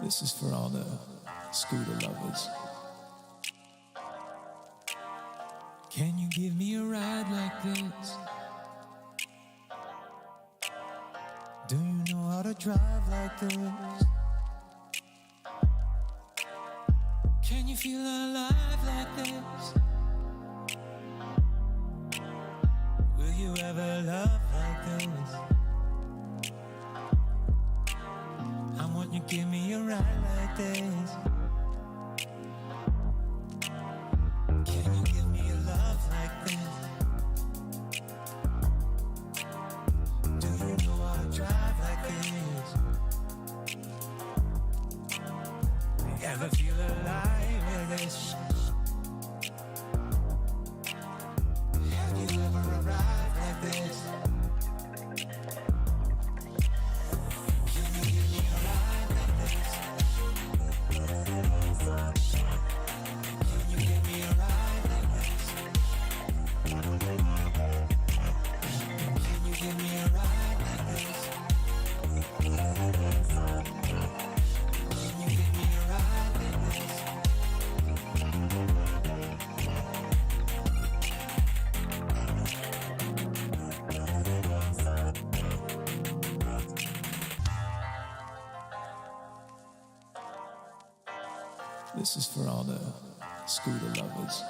This is for all the scooter lovers. Can you give me a ride like this? Do you know how to drive like this? Can you feel alive like this? Will you ever love like this? I want you to give me a ride like this. Can you give me a love like this? Do you know how to drive like this? Ever feel alive with this? Have you ever arrived like this? Can you give me a ride like this? Can you give me a ride like this? Can you give me a ride like this? Can you give me a ride like this? This is for all the scooter lovers.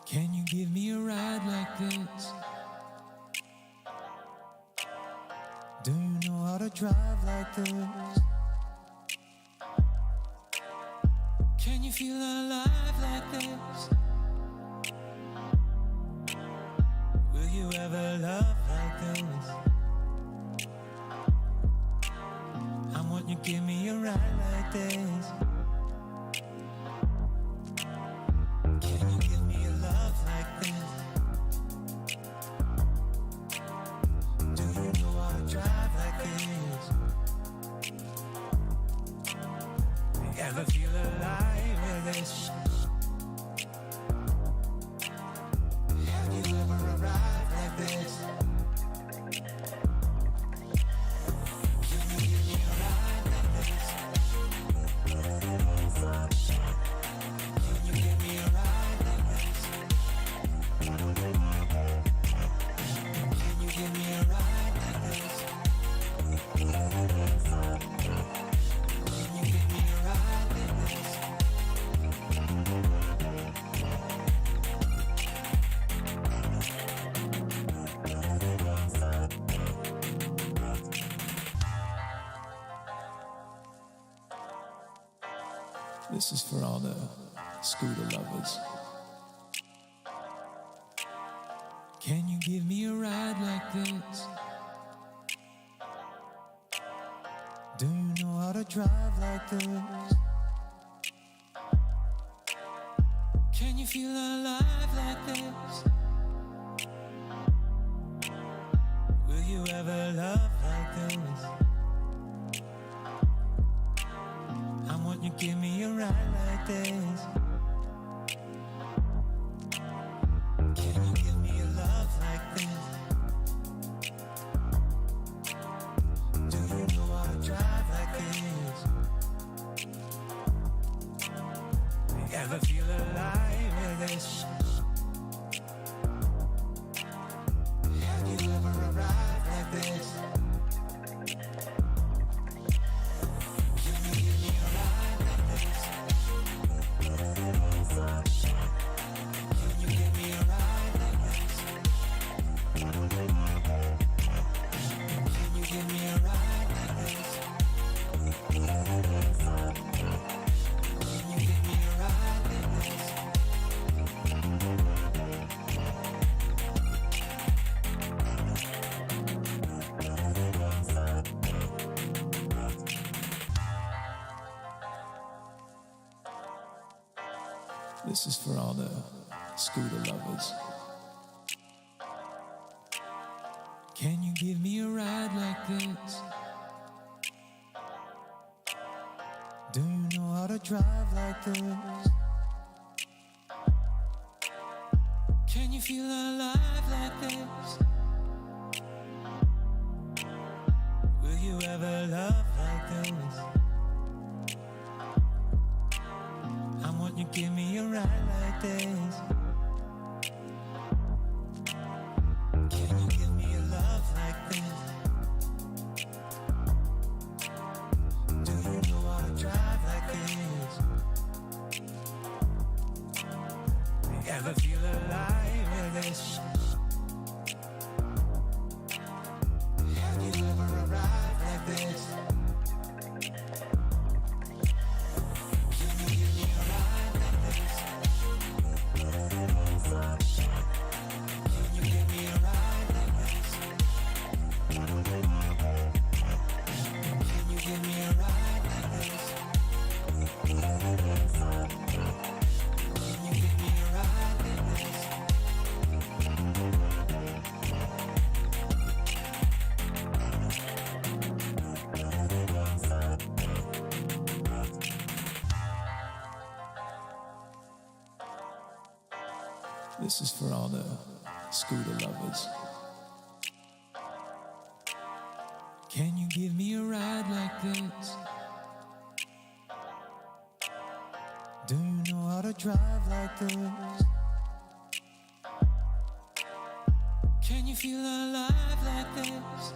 Can you give me a ride like this? Do you know how to drive like this? Can you feel alive like this? Will you ever love like this? I want you to give me a ride like this. Can you give me a love like this? Do you know how to drive like this? Ever feel alive with this? Have you ever arrived like this? Can you give me a ride like this? Can you give me a ride like this? Can you give me a ride like this? Can you give me a ride like this? This is for all the scooter lovers. Can you give me a ride like this? Do you know how to drive like this? Can you feel alive like this? Will you ever love like this? I want you to give me a ride like this. Can you give me a love like this? Do you know how to drive like this? Ever feel alive with this? Have you ever arrived like this? Can you give me a ride like this? Can you give me a ride like this? Can you give me a ride like this? Can you give me a ride like this? This is for all the scooter lovers. Can you give me a ride like this? Do you know how to drive like this? Can you feel alive like this? Will you you ever love like this? I want you to give me a ride like this. Can you give me a love like this? Do you know how to drive like this? Ever feel alive with this? Have you ever arrived like this? Can you give me a ride like this? Can you give me a ride like this? Can you give me a ride like this? Can you give me a ride like this? This is for all the scooter lovers. Can you give me a ride like this? Do you know how to drive like this? Can you feel alive like this?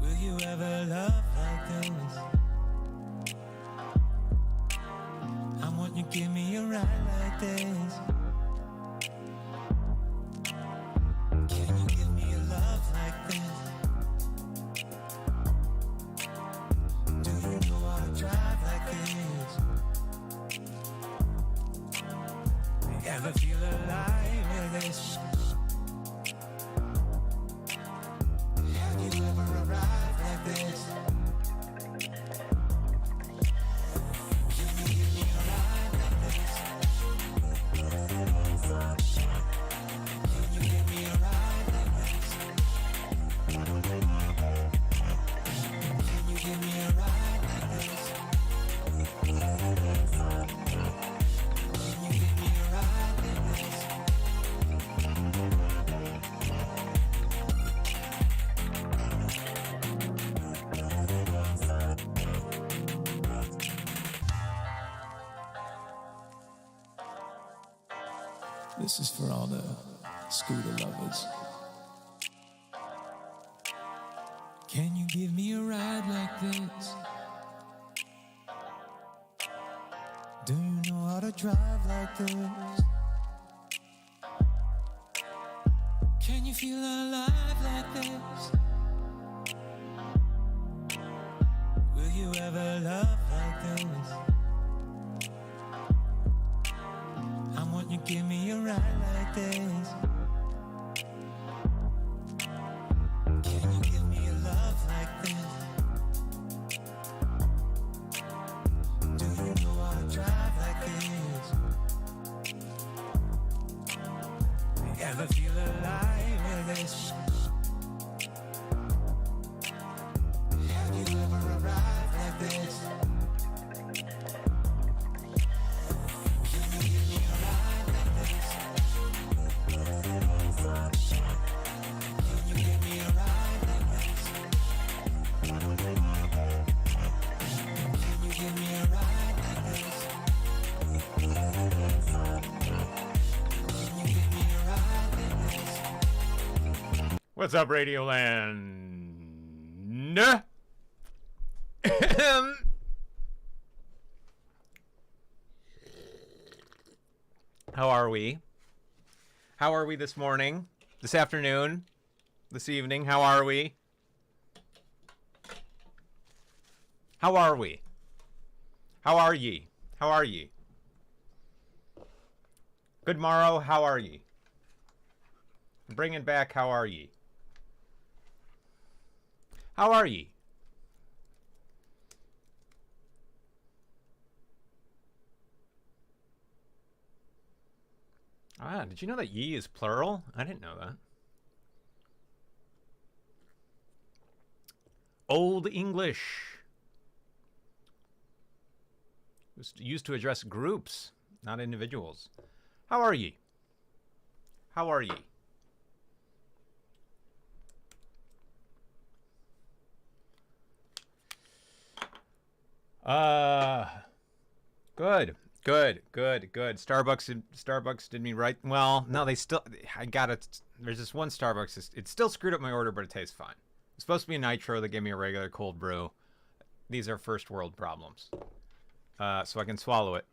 Will you ever love like this? I want you to give me a ride like this. Can you give me a love like this? Do you know how to drive like this? Ever feel alive with this? Have you ever arrived like this? Can you give me a ride like this? Can you give me a ride like this? Can you give me a ride like this? Can you give me a ride like this? This is for all the scooter lovers. Can you give me a ride like this? Do you know how to drive like this? Can you feel alive like this? Will you ever love like this? I want you to give me a ride like this. Can you give me a love like this? Do you know how to drive like this? Ever feel alive with this? Have you ever arrived like this? Can you give me a ride like this? Can you give me a ride like this? Can you give me a ride like this? Can you give me a ride like this? What's up, Radioland? How are we? How are we this morning? This afternoon? This evening? How are we? How are we? How are ye? How are ye? Good morrow, how are ye? Bringing back, how are ye? How are ye? Ah, did you know that ye is plural? I didn't know that. Old English. It was used to address groups, not individuals. How are ye? How are ye? Uh, good, good. Starbucks did me right. Well, no, they still. I got it. There's this one Starbucks. It still screwed up my order, but it tastes fine. It's supposed to be a nitro. They gave me a regular cold brew. These are first world problems. So I can swallow it.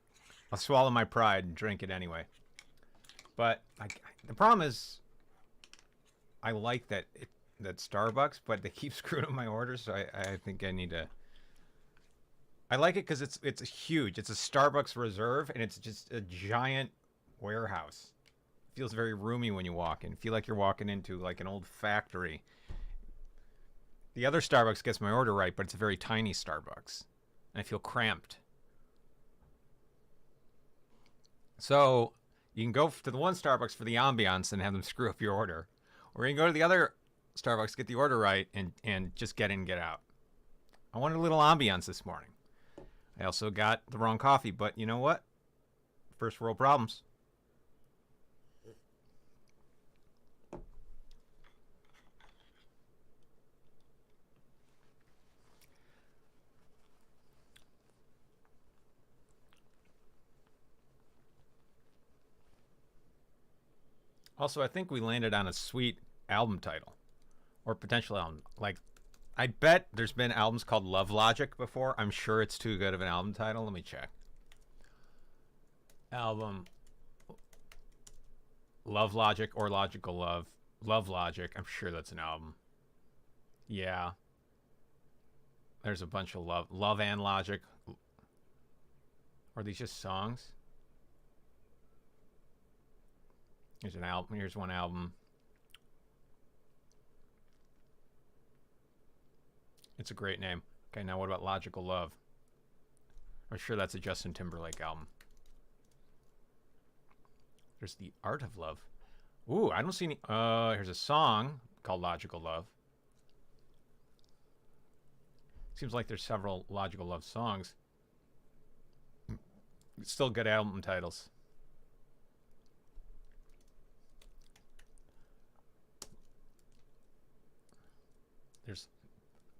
I'll swallow my pride and drink it anyway. But the problem is, I like that Starbucks, but they keep screwing up my orders. So I think I need to. I like it because it's huge. It's a Starbucks Reserve, and it's just a giant warehouse. It feels very roomy when you walk in. Feel like you're walking into like an old factory. The other Starbucks gets my order right, but it's a very tiny Starbucks. And I feel cramped. So you can go to the one Starbucks for the ambiance and have them screw up your order. Or you can go to the other Starbucks, get the order right, and just get in and get out. I wanted a little ambiance this morning. I also got the wrong coffee, but you know what? First world problems. Also, I think we landed on a sweet album title. Or potential album. Like, I bet there's been albums called Love Logic before. I'm sure it's too good of an album title. Let me check. Album. Love Logic or Logical Love. Love Logic. I'm sure that's an album. Yeah. There's a bunch of love. Love and Logic. Are these just songs? Here's an album. Here's one album. It's a great name. Okay, now what about Logical Love? I'm sure that's a Justin Timberlake album. There's The Art of Love. Ooh, I don't see any. Here's a song called Logical Love. Seems like there's several Logical Love songs. Still good album titles.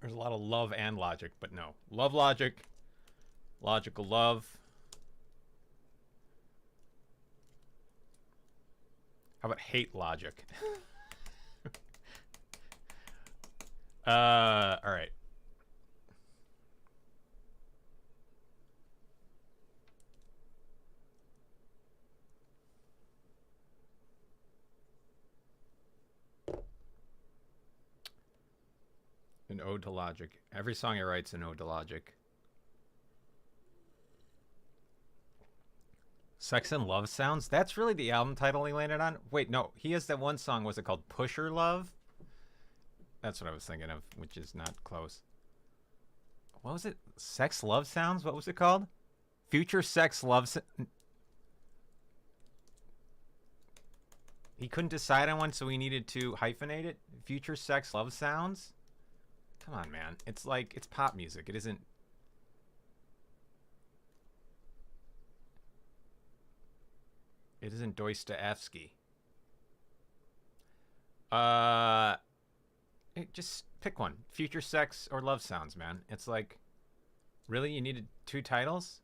There's a lot of love and logic, but no. Love Logic, Logical Love. How about Hate Logic? All right. An ode to Logic. Every song he writes an ode to Logic. Sex and Love Sounds? That's really the album title he landed on? Wait, no. He has that one song. Was it called Pusher Love? That's what I was thinking of, which is not close. What was it? Sex Love Sounds? What was it called? Future Sex Love... He couldn't decide on one, so he needed to hyphenate it? Future Sex Love Sounds? Come on, man. It's like, it's pop music. It isn't... It isn't Dostoevsky. Just pick one. Future Sex or Love Sounds, man. It's like, really? You needed two titles?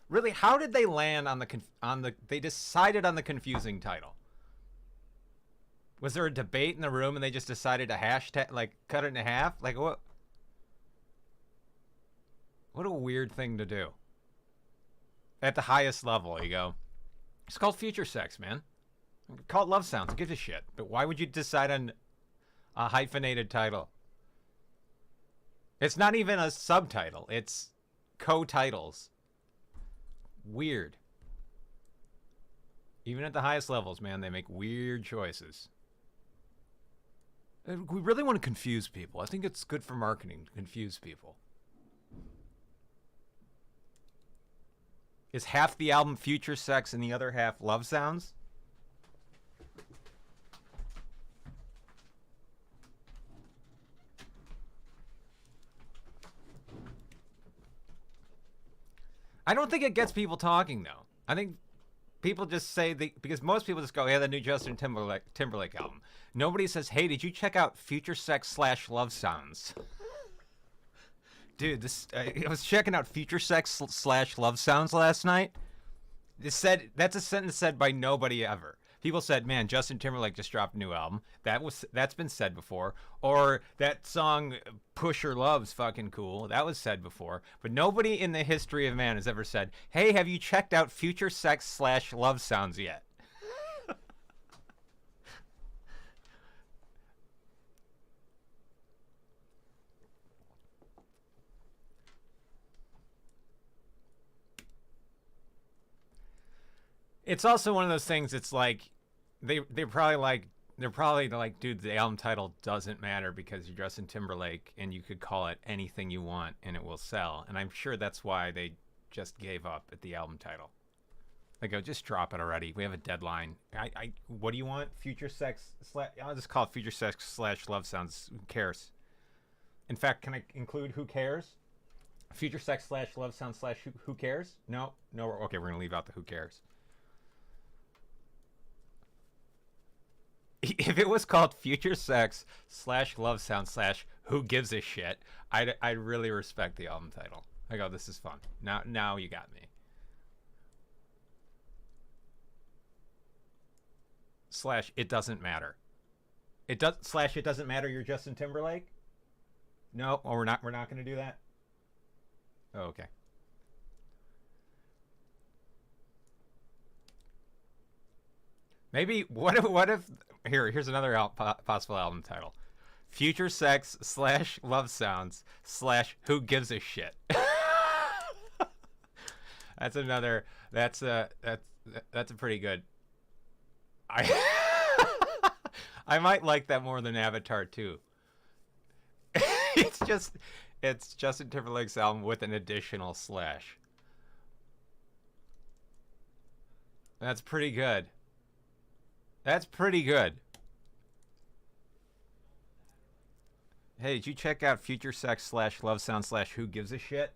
Really? How did they land on the they decided on the confusing title? Was there a debate in the room and they just decided to hashtag, like, cut it in half? Like, what? What a weird thing to do. At the highest level, you go, it's called Future Sex, man. Call it Love Sounds. Who gives a shit? But why would you decide on a hyphenated title? It's not even a subtitle. It's co-titles. Weird. Even at the highest levels, man, they make weird choices. We really want to confuse people. I think it's good for marketing to confuse people. Is half the album Future Sex and the other half Love Sounds? I don't think it gets people talking, though. I think people just say, because most people just go, yeah, the new Justin Timberlake album. Nobody says, hey, did you check out Future Sex / Love Sounds? Dude, this I was checking out Future Sex slash Love Sounds last night. It said that's a sentence said by nobody ever. People said, "Man, Justin Timberlake just dropped a new album." That's been said before. Or that song "Push Your Love's" fucking cool. That was said before. But nobody in the history of man has ever said, "Hey, have you checked out Future Sex slash Love Sounds yet?" It's also one of those things. It's like they're probably like, dude, the album title doesn't matter because you're Justin Timberlake and you could call it anything you want and it will sell. And I'm sure that's why they just gave up at the album title. They go, just drop it already. We have a deadline. What do you want? Future Sex slash. I'll just call it Future Sex slash Love Sounds. Who cares? In fact, can I include Who Cares? Future Sex slash Love Sounds slash Who Cares? No, no. Okay, we're gonna leave out the Who Cares. If it was called Future Sex slash Love Sound slash Who Gives a Shit, I'd really respect the album title. I go, this is fun. Now you got me. Slash it doesn't matter. It doesn't matter. You're Justin Timberlake. No, well, we're not gonna do that. Oh, okay. Maybe what if here's another possible album title: Future Sex slash Love Sounds slash Who Gives a Shit. That's another. That's a pretty good. I I might like that more than Avatar 2. It's Justin Timberlake's album with an additional slash. That's pretty good. That's pretty good. Hey, did you check out Future Sex slash Love Sound slash Who Gives a Shit?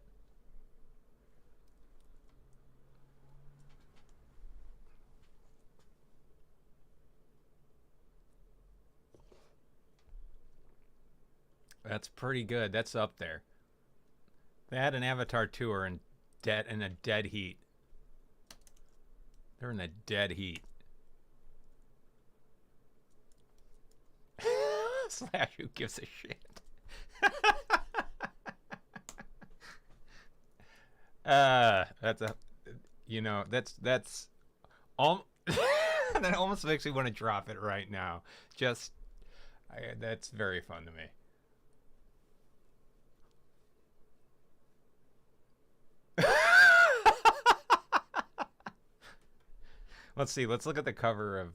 That's pretty good. That's up there. That and Avatar 2 are in a dead heat. They're in a dead heat. Slash Who Gives a Shit. That's a, that's that almost makes me want to drop it right now. That's very fun to me. Let's see. Let's look at the cover of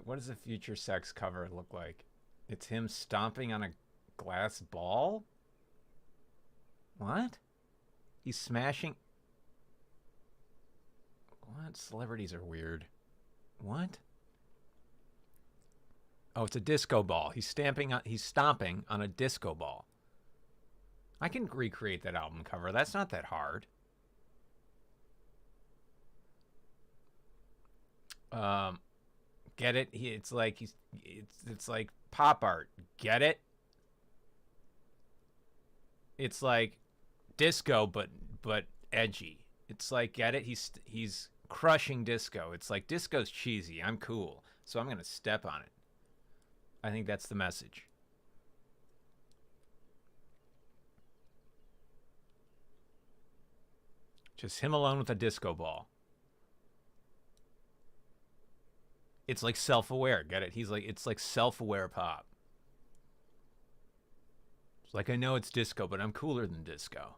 what does the Future Sex cover look like? It's him stomping on a glass ball? What? He's smashing. What? Celebrities are weird. What? Oh, it's a disco ball. He's stomping on a disco ball. I can recreate that album cover. That's not that hard. Get it? It's like pop art. Get it? It's like disco, but edgy. It's like, get it? He's crushing disco. It's like disco's cheesy. I'm cool, so I'm gonna step on it. I think that's the message. Just him alone with a disco ball. It's like self-aware. Get it? It's like self-aware pop. It's like, I know it's disco, but I'm cooler than disco.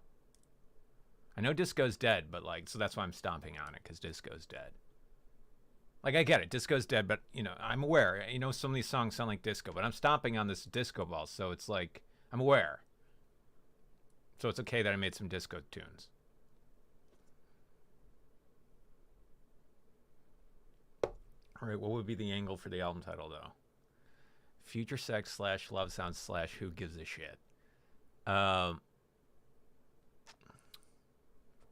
I know disco's dead, but so that's why I'm stomping on it, because disco's dead. Like, I get it, disco's dead, but I'm aware. Some of these songs sound like disco, but I'm stomping on this disco ball, so it's like I'm aware. So it's okay that I made some disco tunes. All right, what would be the angle for the album title, though? Future Sex slash Love Sounds slash Who Gives a Shit. What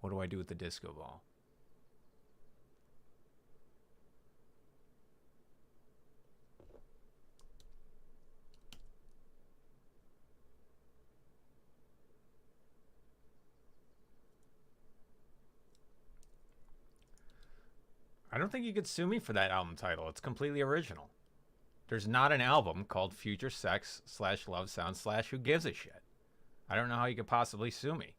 do I do with the disco ball? I don't think you could sue me for that album title. It's completely original. There's not an album called Future Sex / Love Sound / Who Gives a Shit. I don't know how you could possibly sue me.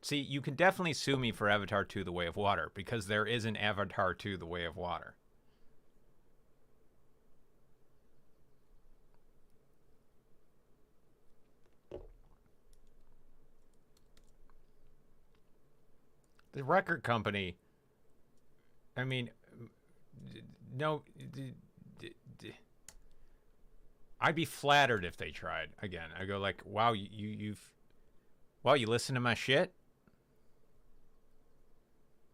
See, you can definitely sue me for Avatar 2 The Way of Water, because there is an Avatar 2 The Way of Water. The record company, I mean, no, I'd be flattered if they tried. Again, I go like, wow, you listen to my shit?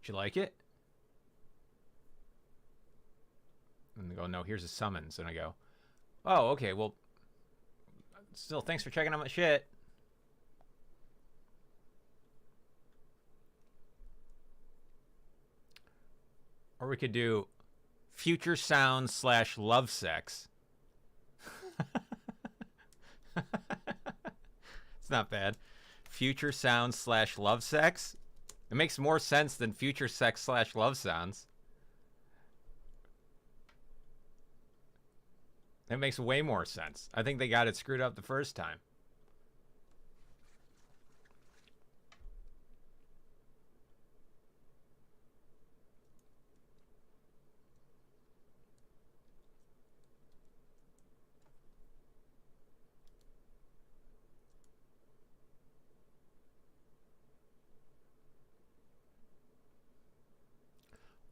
Did you like it? And they go, no, here's a summons. And I go, oh, okay, well, still, thanks for checking out my shit. Or we could do Future Sound / Love Sex. It's not bad. Future Sound / Love Sex. It makes more sense than Future Sex / Love Sounds. It makes way more sense. I think they got it screwed up the first time.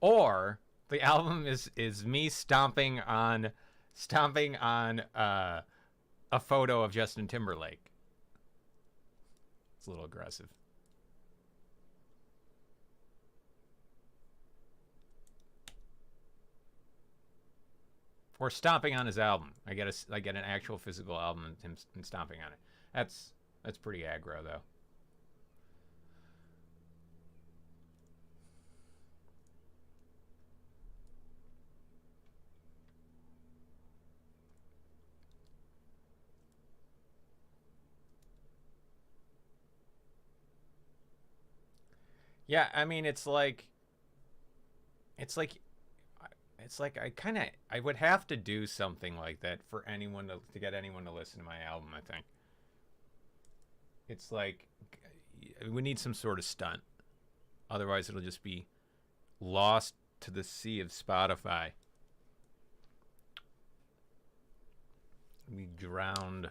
Or the album is me stomping on a photo of Justin Timberlake. It's a little aggressive. Or stomping on his album. I get an actual physical album and him stomping on it. That's pretty aggro though. Yeah, I mean, it's like I would have to do something like that for anyone to get anyone to listen to my album, I think. It's like we need some sort of stunt. Otherwise it'll just be lost to the sea of Spotify. We drowned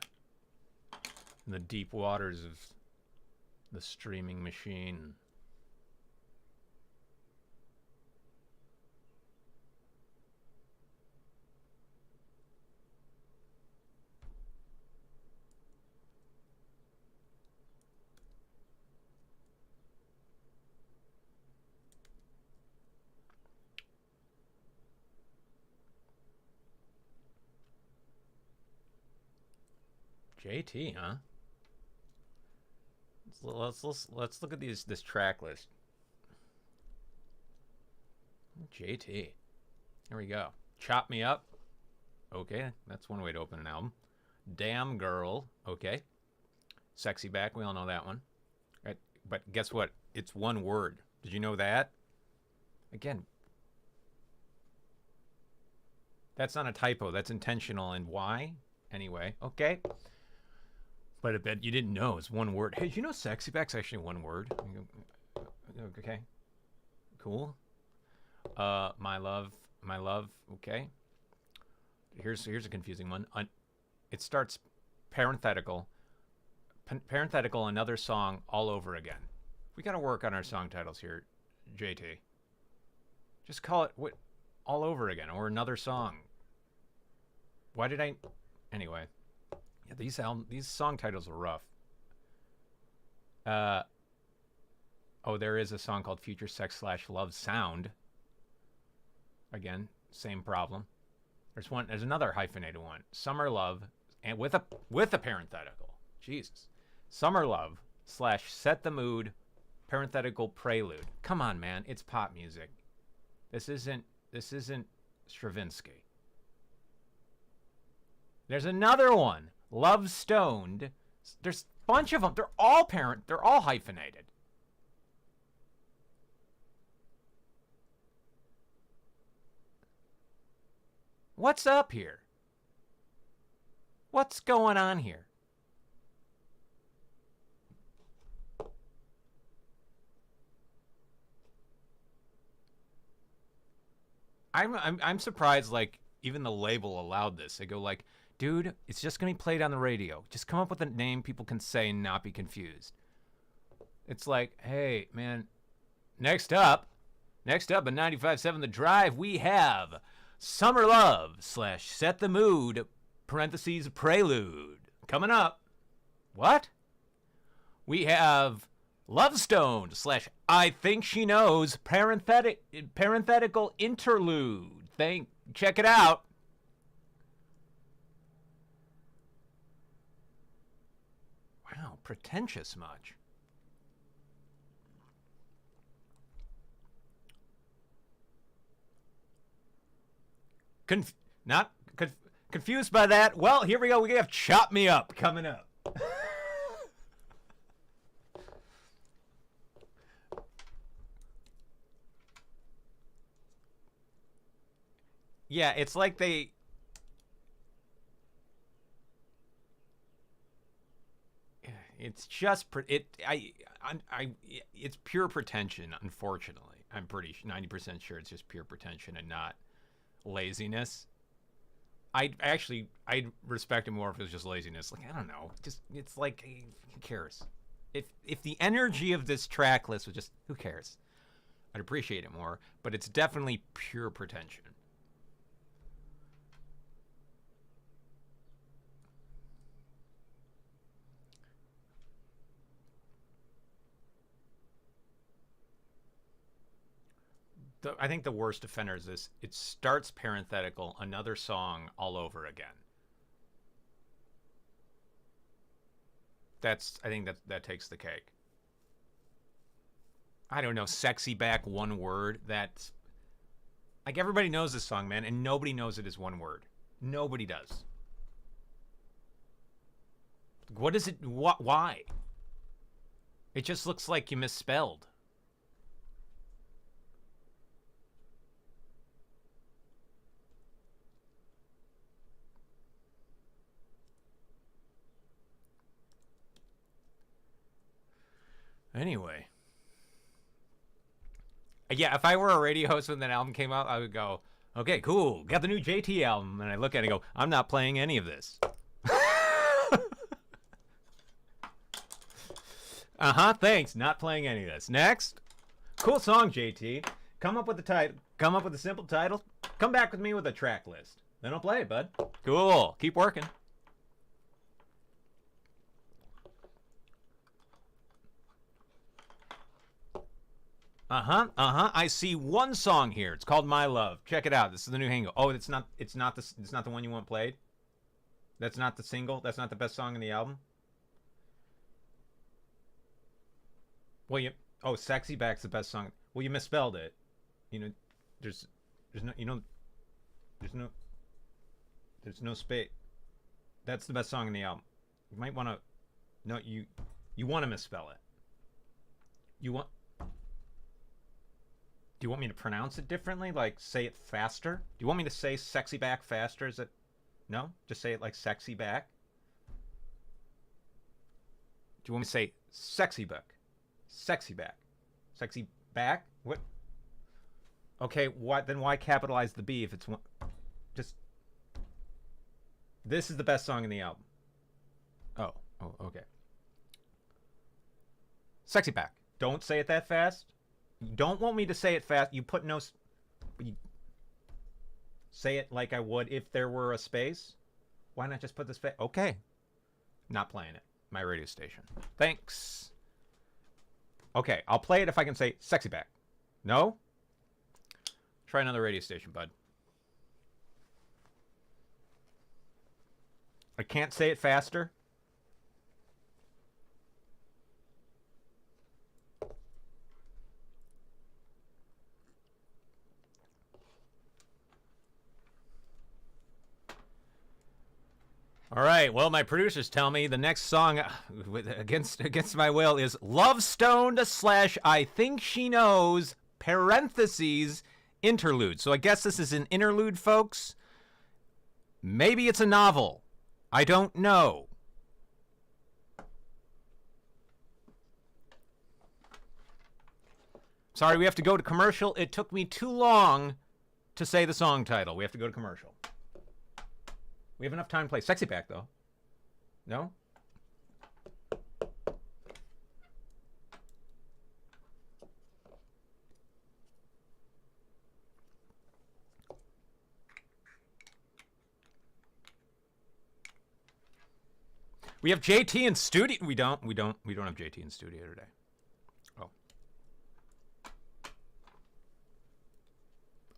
in the deep waters of the streaming machine. JT, huh? Let's look at this track list. JT. Here we go. Chop Me Up. Okay, that's one way to open an album. Damn Girl. Okay. Sexy Back. We all know that one. Right? But guess what? It's one word. Did you know that? Again, that's not a typo. That's intentional. And why? Anyway, okay. But I bet you didn't know it's one word. Hey, did you know Sexy Back's actually one word? Okay. Cool. My love. Okay. Here's a confusing one. It starts parenthetical. Parenthetical, another song all over again. We got to work on our song titles here, JT. Just call it all over again or another song. Why did I? Anyway. Yeah, these song titles are rough. Oh, there is a song called Future Sex / Love Sound. Again, same problem. There's another hyphenated one. Summer Love, and with a parenthetical. Jesus. Summer Love / Set the Mood, parenthetical prelude. Come on, man. It's pop music. This isn't Stravinsky. There's another one, Love Stoned. There's a bunch of them. They're all hyphenated. What's up here? What's going on here? I'm surprised, like, even the label allowed this. They go like, dude, it's just going to be played on the radio. Just come up with a name people can say and not be confused. It's like, hey, man, next up at 95.7 The Drive, we have Summer Love / Set the Mood, parentheses, Prelude. Coming up. What? We have Love Stoned / I Think She Knows, parenthetical interlude. Check it out. Wow, pretentious much. Confused by that? Well, here we go. We have Chop Me Up coming up. Yeah, it's like they... It's just... It's pure pretension, unfortunately. I'm pretty 90% sure it's just pure pretension and not laziness. I'd respect it more if it was just laziness. Like, I don't know. Just, it's like, who cares? If the energy of this track list was just, who cares? I'd appreciate it more, but it's definitely pure pretension. I think the worst offender is this. It starts parenthetical, another song all over again. I think that takes the cake. I don't know, Sexy Back, one word. That's like, everybody knows this song, man, and nobody knows it as one word. Nobody does. What is it? Why? It just looks like you misspelled. Anyway. Yeah, if I were a radio host when that album came out, I would go, okay, cool, got the new JT album. And I look at it and go, I'm not playing any of this. Thanks, not playing any of this. Next. Cool song, JT. Come up with the title. Come up with a simple title. Come back with me with a track list. Then I'll play it, bud. Cool. Keep working. I see one song here. It's called My Love. Check it out. This is the new single. Oh, it's not the one you want played? That's not the single? That's not the best song in the album? Well, Sexy Back's the best song. Well, you misspelled it. You know, there's no space. That's the best song in the album. You might want to... No, you want to misspell it. Do you want me to pronounce it differently? Like, say it faster? Do you want me to say Sexy Back faster? Is it... No? Just say it like Sexy Back? Do you want me to say Sexy Back? Sexy Back. Sexy Back? What? Okay, then why capitalize the B if it's one... Just... This is the best song in the album. Oh, okay. Sexy Back. Don't say it that fast. You don't want me to say it fast. You put no... You say it like I would if there were a space. Why not just put the space? Okay. Not playing it. My radio station. Thanks. Okay, I'll play it if I can say Sexy Back. No? Try another radio station, bud. I can't say it faster. All right. Well, my producers tell me the next song, against my will, is "Love Stoned" slash "I Think She Knows" parentheses interlude. So I guess this is an interlude, folks. Maybe it's a novel. I don't know. Sorry, we have to go to commercial. It took me too long to say the song title. We have to go to commercial. We have enough time to play Sexy Back, though. No? We have JT in studio. We don't have JT in studio today. Oh.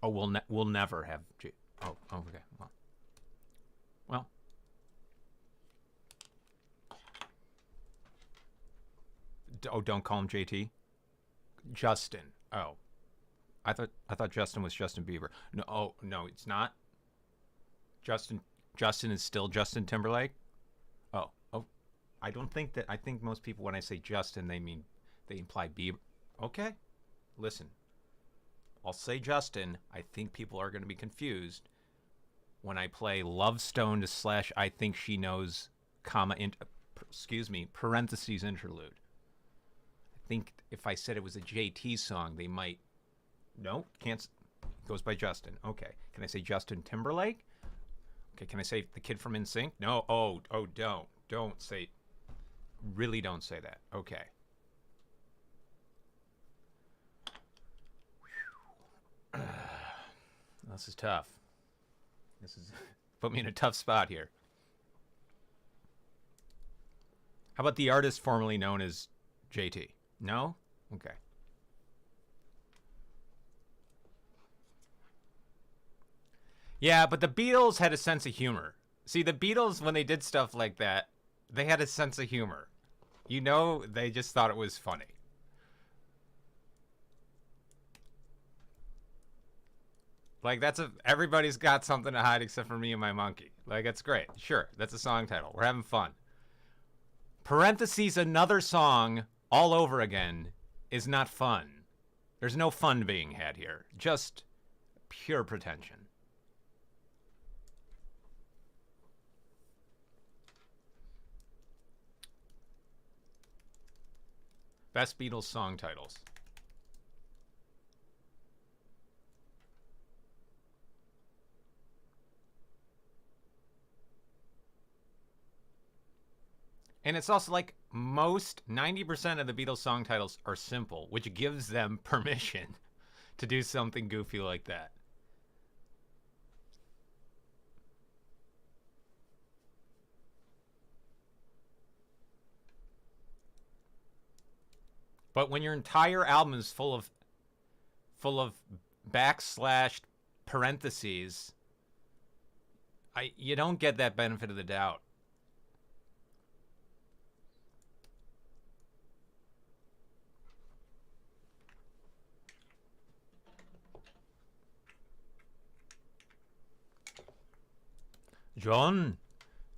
Oh, we'll never have J. Oh, okay. Well. Oh, don't call him JT. Justin. Oh. I thought Justin was Justin Bieber. No, it's not. Justin is still Justin Timberlake. Oh. I don't think that. I think most people, when I say Justin, they imply Bieber. Okay. Listen. I'll say Justin. I think people are going to be confused when I play "Love Stoned" slash "I Think She Knows," parentheses interlude. I think if I said it was a JT song, they might. No, can't. It goes by Justin. Okay. Can I say Justin Timberlake? Okay. Can I say the kid from NSYNC? No. Oh, don't say. Really, don't say that. Okay. This is tough. This is put me in a tough spot here. How about the artist formerly known as JT? No? Okay. Yeah, but the Beatles had a sense of humor. See, the Beatles, when they did stuff like that, they had a sense of humor. You know, they just thought it was funny. Like, everybody's got something to hide except for me and my monkey. Like, it's great. Sure, that's a song title. We're having fun. Parentheses, another song all over again is not fun. There's no fun being had here. Just pure pretension. Best Beatles song titles. And it's also like most 90% of the Beatles song titles are simple, which gives them permission to do something goofy like that. But when your entire album is full of backslash parentheses, you don't get that benefit of the doubt. John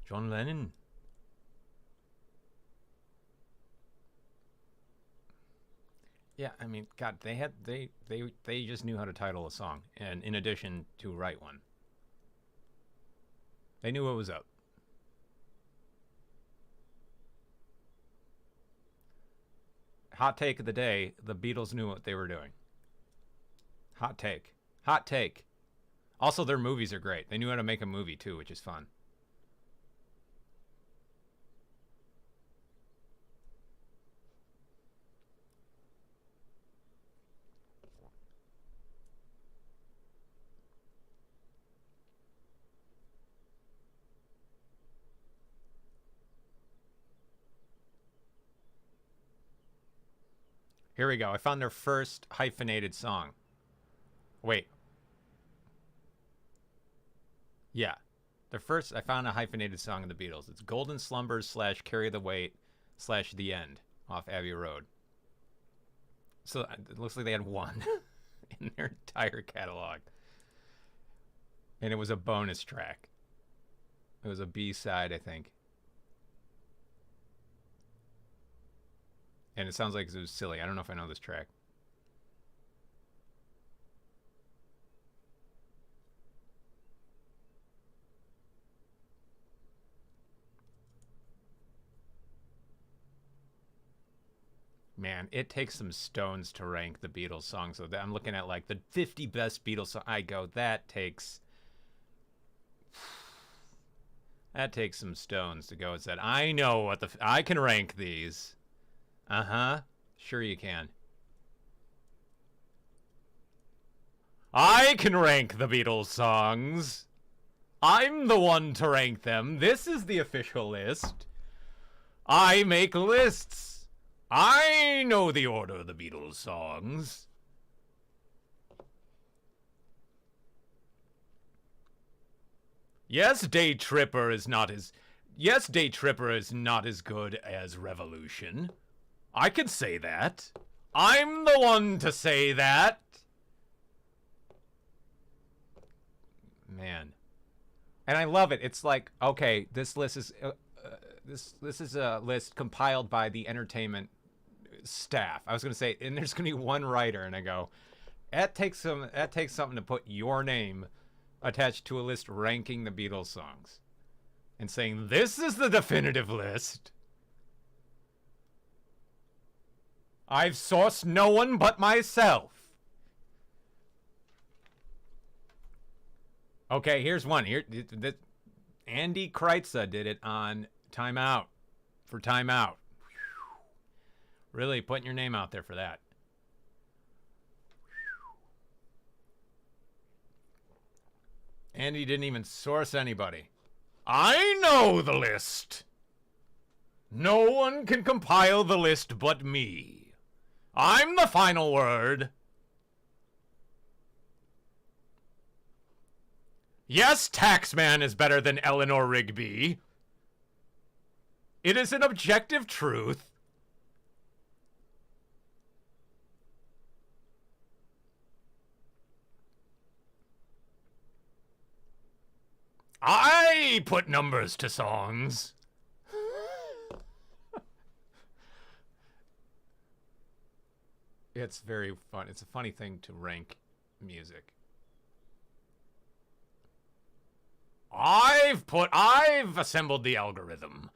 Lennon. Yeah, I mean, God, they just knew how to title a song, and in addition to write one, they knew what was up. Hot take of the day: the Beatles knew what they were doing. Hot take. Hot take. Also, their movies are great. They knew how to make a movie too, which is fun. Here we go. I found their first hyphenated song. Wait. Yeah. I found a hyphenated song of the Beatles. It's Golden Slumbers slash Carry the Weight slash The End off Abbey Road. So it looks like they had one in their entire catalog. And it was a bonus track. It was a B-side, I think. And it sounds like it was silly. I don't know if I know this track. Man, it takes some stones to rank the Beatles songs. So I'm looking at like the 50 best Beatles songs. I go, that takes some stones to go and said, I know what I can rank these. Uh-huh. Sure you can. I can rank the Beatles songs. I'm the one to rank them. This is the official list. I make lists. I know the order of the Beatles songs. Yes, Day Tripper is not as good as Revolution. I can say that. I'm the one to say that. Man. And I love it. It's like, okay, this list is this is a list compiled by the entertainment staff. I was going to say, and there's going to be one writer, and I go, that takes something to put your name attached to a list ranking the Beatles songs and saying, this is the definitive list. I've sourced no one but myself. Okay, here's one. Andy Kreitzer did it on Time Out. For Time Out. Really putting your name out there for that. Andy didn't even source anybody. I know the list. No one can compile the list but me. I'm the final word. Yes, Taxman is better than Eleanor Rigby. It is an objective truth. I put numbers to songs. It's very fun. It's a funny thing to rank music. I've assembled the algorithm.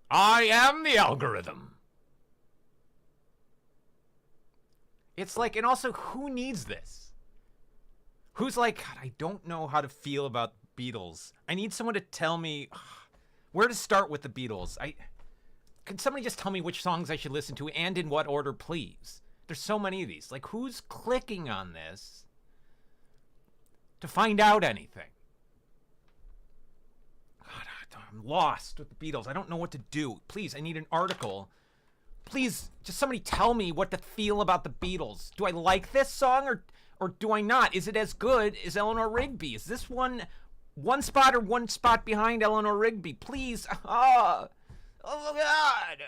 I am the algorithm. It's like, and also, who needs this? Who's like, God, I don't know how to feel about Beatles. I need someone to tell me where to start with the Beatles. Can somebody just tell me which songs I should listen to and in what order, please? There's so many of these. Like, who's clicking on this to find out anything? God, I'm lost with the Beatles. I don't know what to do. Please, I need an article. Please, just somebody tell me what to feel about the Beatles. Do I like this song or do I not? Is it as good as Eleanor Rigby? Is this one spot or one spot behind Eleanor Rigby? Please. Oh God.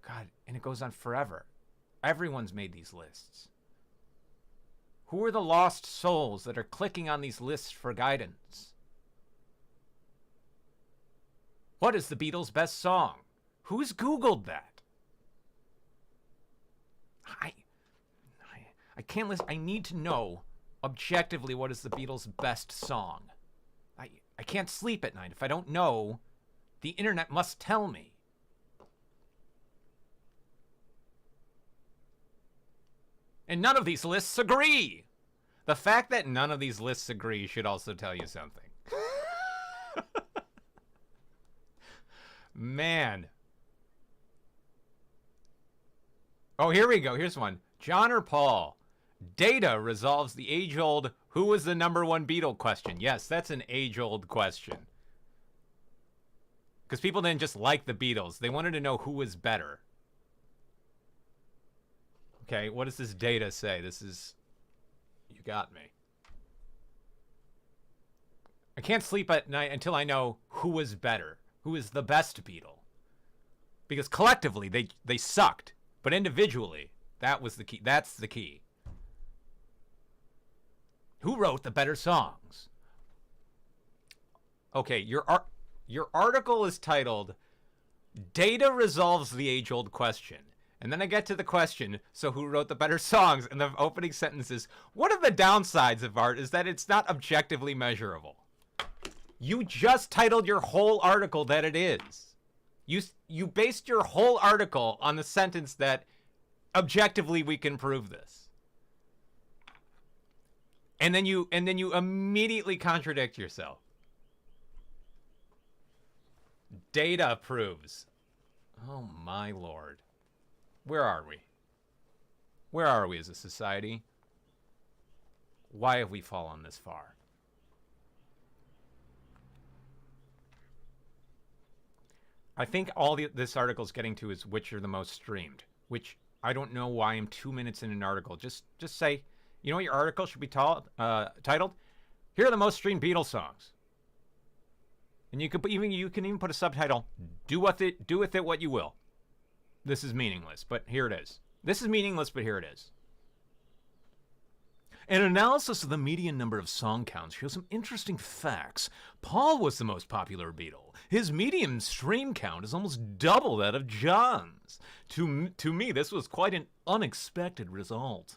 God, and it goes on forever. Everyone's made these lists. Who are the lost souls that are clicking on these lists for guidance? What is the Beatles' best song? Who's Googled that? I can't listen. I need to know objectively what is the Beatles' best song. I can't sleep at night if I don't know. The internet must tell me. And none of these lists agree. The fact that none of these lists agree should also tell you something. Man. Oh, here we go. Here's one. John or Paul? Data resolves the age-old who was the number one Beatle question. Yes, that's an age-old question. Because people didn't just like the Beatles. They wanted to know who was better. Okay, what does this data say? This is... You got me. I can't sleep at night until I know who was better. Who is the best Beatle. Because collectively, they sucked. But individually, that was the key. That's the key. Who wrote the better songs? Okay, your article is titled "Data Resolves the Age-Old Question." And then I get to the question, so who wrote the better songs? And the opening sentence is, one of the downsides of art is that it's not objectively measurable. You just titled your whole article that it is. You based your whole article on the sentence that objectively we can prove this. And then you immediately contradict yourself. Data proves. Oh my lord. Where are we? Where are we as a society? Why have we fallen this far? I think all this article is getting to is which are the most streamed, which I don't know why I'm 2 minutes in an article. Just say, you know what your article should be titled? Here are the most streamed Beatles songs. And you can even put a subtitle, do with it what you will. This is meaningless, but here it is. This is meaningless, but here it is. An analysis of the median number of song counts shows some interesting facts. Paul was the most popular Beatle. His median stream count is almost double that of John's. To me, this was quite an unexpected result.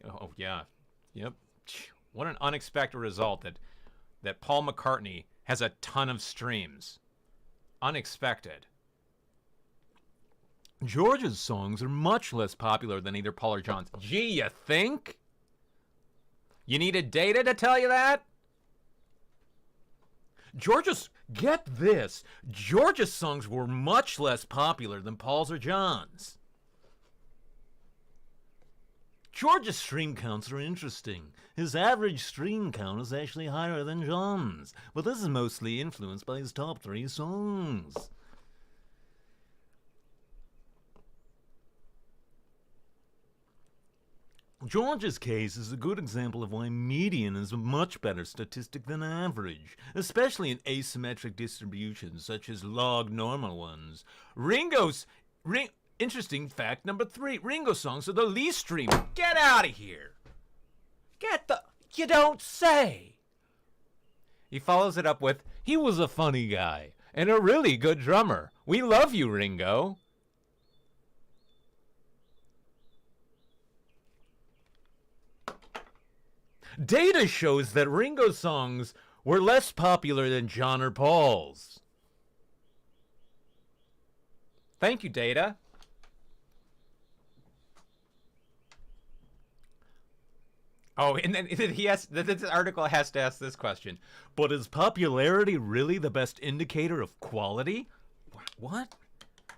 Oh, yeah. Yep. What an unexpected result that Paul McCartney has a ton of streams. Unexpected. George's songs are much less popular than either Paul or John's. Gee, you think? You needed data to tell you that? Get this, George's songs were much less popular than Paul's or John's. George's stream counts are interesting. His average stream count is actually higher than John's, but this is mostly influenced by his top 3 songs. George's case is a good example of why median is a much better statistic than average, especially in asymmetric distributions such as log normal ones. Interesting fact number 3, Ringo songs are the least streamed. Get out of here. You don't say. He follows it up with, he was a funny guy and a really good drummer. We love you, Ringo. Data shows that Ringo's songs were less popular than John or Paul's. Thank you, Data. Oh, and then this article has to ask this question. But is popularity really the best indicator of quality? What?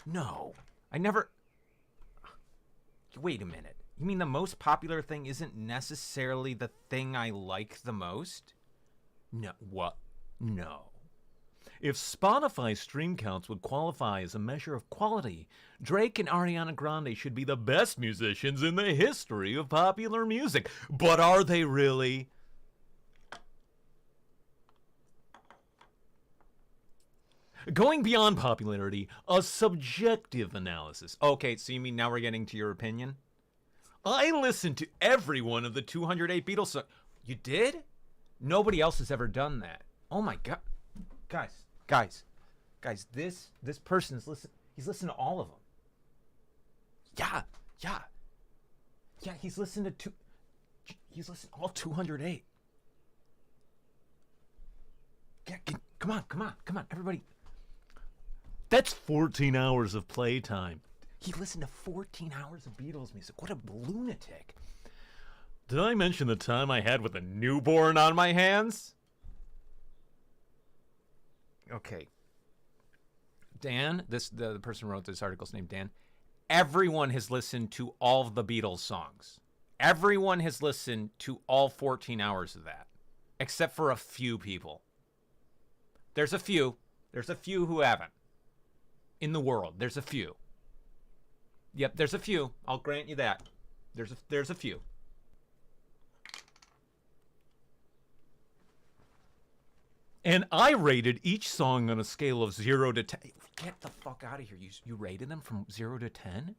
No. I never... Wait a minute. You mean the most popular thing isn't necessarily the thing I like the most? No. What? No. If Spotify stream counts would qualify as a measure of quality, Drake and Ariana Grande should be the best musicians in the history of popular music. But are they really? Going beyond popularity, a subjective analysis. Okay, so you mean now we're getting to your opinion? I listened to every one of the 208 Beatles songs. You did? Nobody else has ever done that. Oh my God. Guys, this person is he's listened to all of them. Yeah, he's listened to all 208. Yeah, come on, everybody. That's 14 hours of playtime. He listened to 14 hours of Beatles music. What a lunatic. Did I mention the time I had with a newborn on my hands? Okay. Dan, the person who wrote this article's named Dan. Everyone has listened to all of the Beatles songs. Everyone has listened to all 14 hours of that. Except for a few people. There's a few who haven't. In the world, there's a few. Yep, there's a few. I'll grant you that. There's a few. And I rated each song on a scale of 0 to 10. Get the fuck out of here. You rated them from 0 to 10?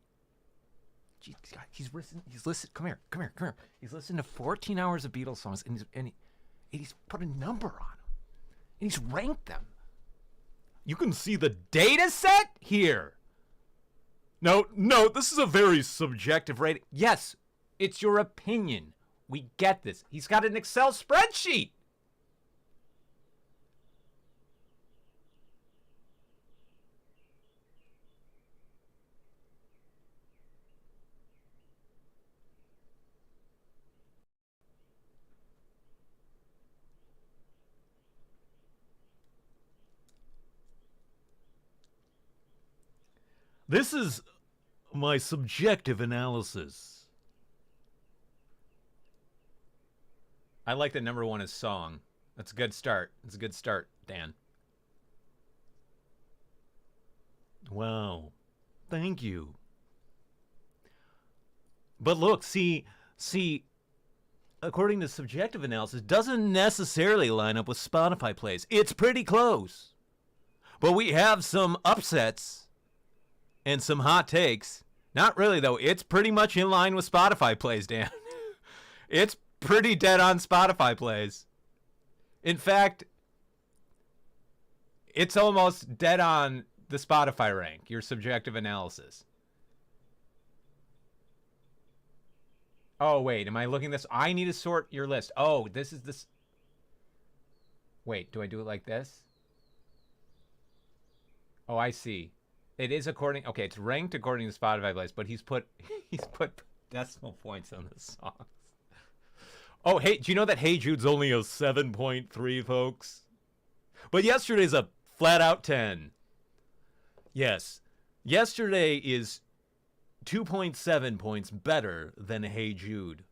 Jeez, God, he's listened. Come here. He's listened to 14 hours of Beatles songs, and he's put a number on them. And he's ranked them. You can see the data set here. No, this is a very subjective rating. Yes, it's your opinion. We get this. He's got an Excel spreadsheet. This is my subjective analysis. I like that number one is song. That's a good start. It's a good start, Dan. Wow. Thank you. But look, see, according to subjective analysis, doesn't necessarily line up with Spotify plays. It's pretty close. But we have some upsets and some hot takes. Not really, though. It's pretty much in line with Spotify plays, Dan. It's pretty dead on Spotify plays. In fact, it's almost dead on the Spotify rank, your subjective analysis. Oh, wait. Am I looking this? I need to sort your list. Oh, this is this. Wait, do I do it like this? Oh, I see. It is according. Okay, it's ranked according to Spotify plays, but he's put decimal points on the songs. Oh, hey, do you know that Hey Jude's only a 7.3, folks? But yesterday's a flat out 10. Yes, yesterday is 2.7 points better than Hey Jude.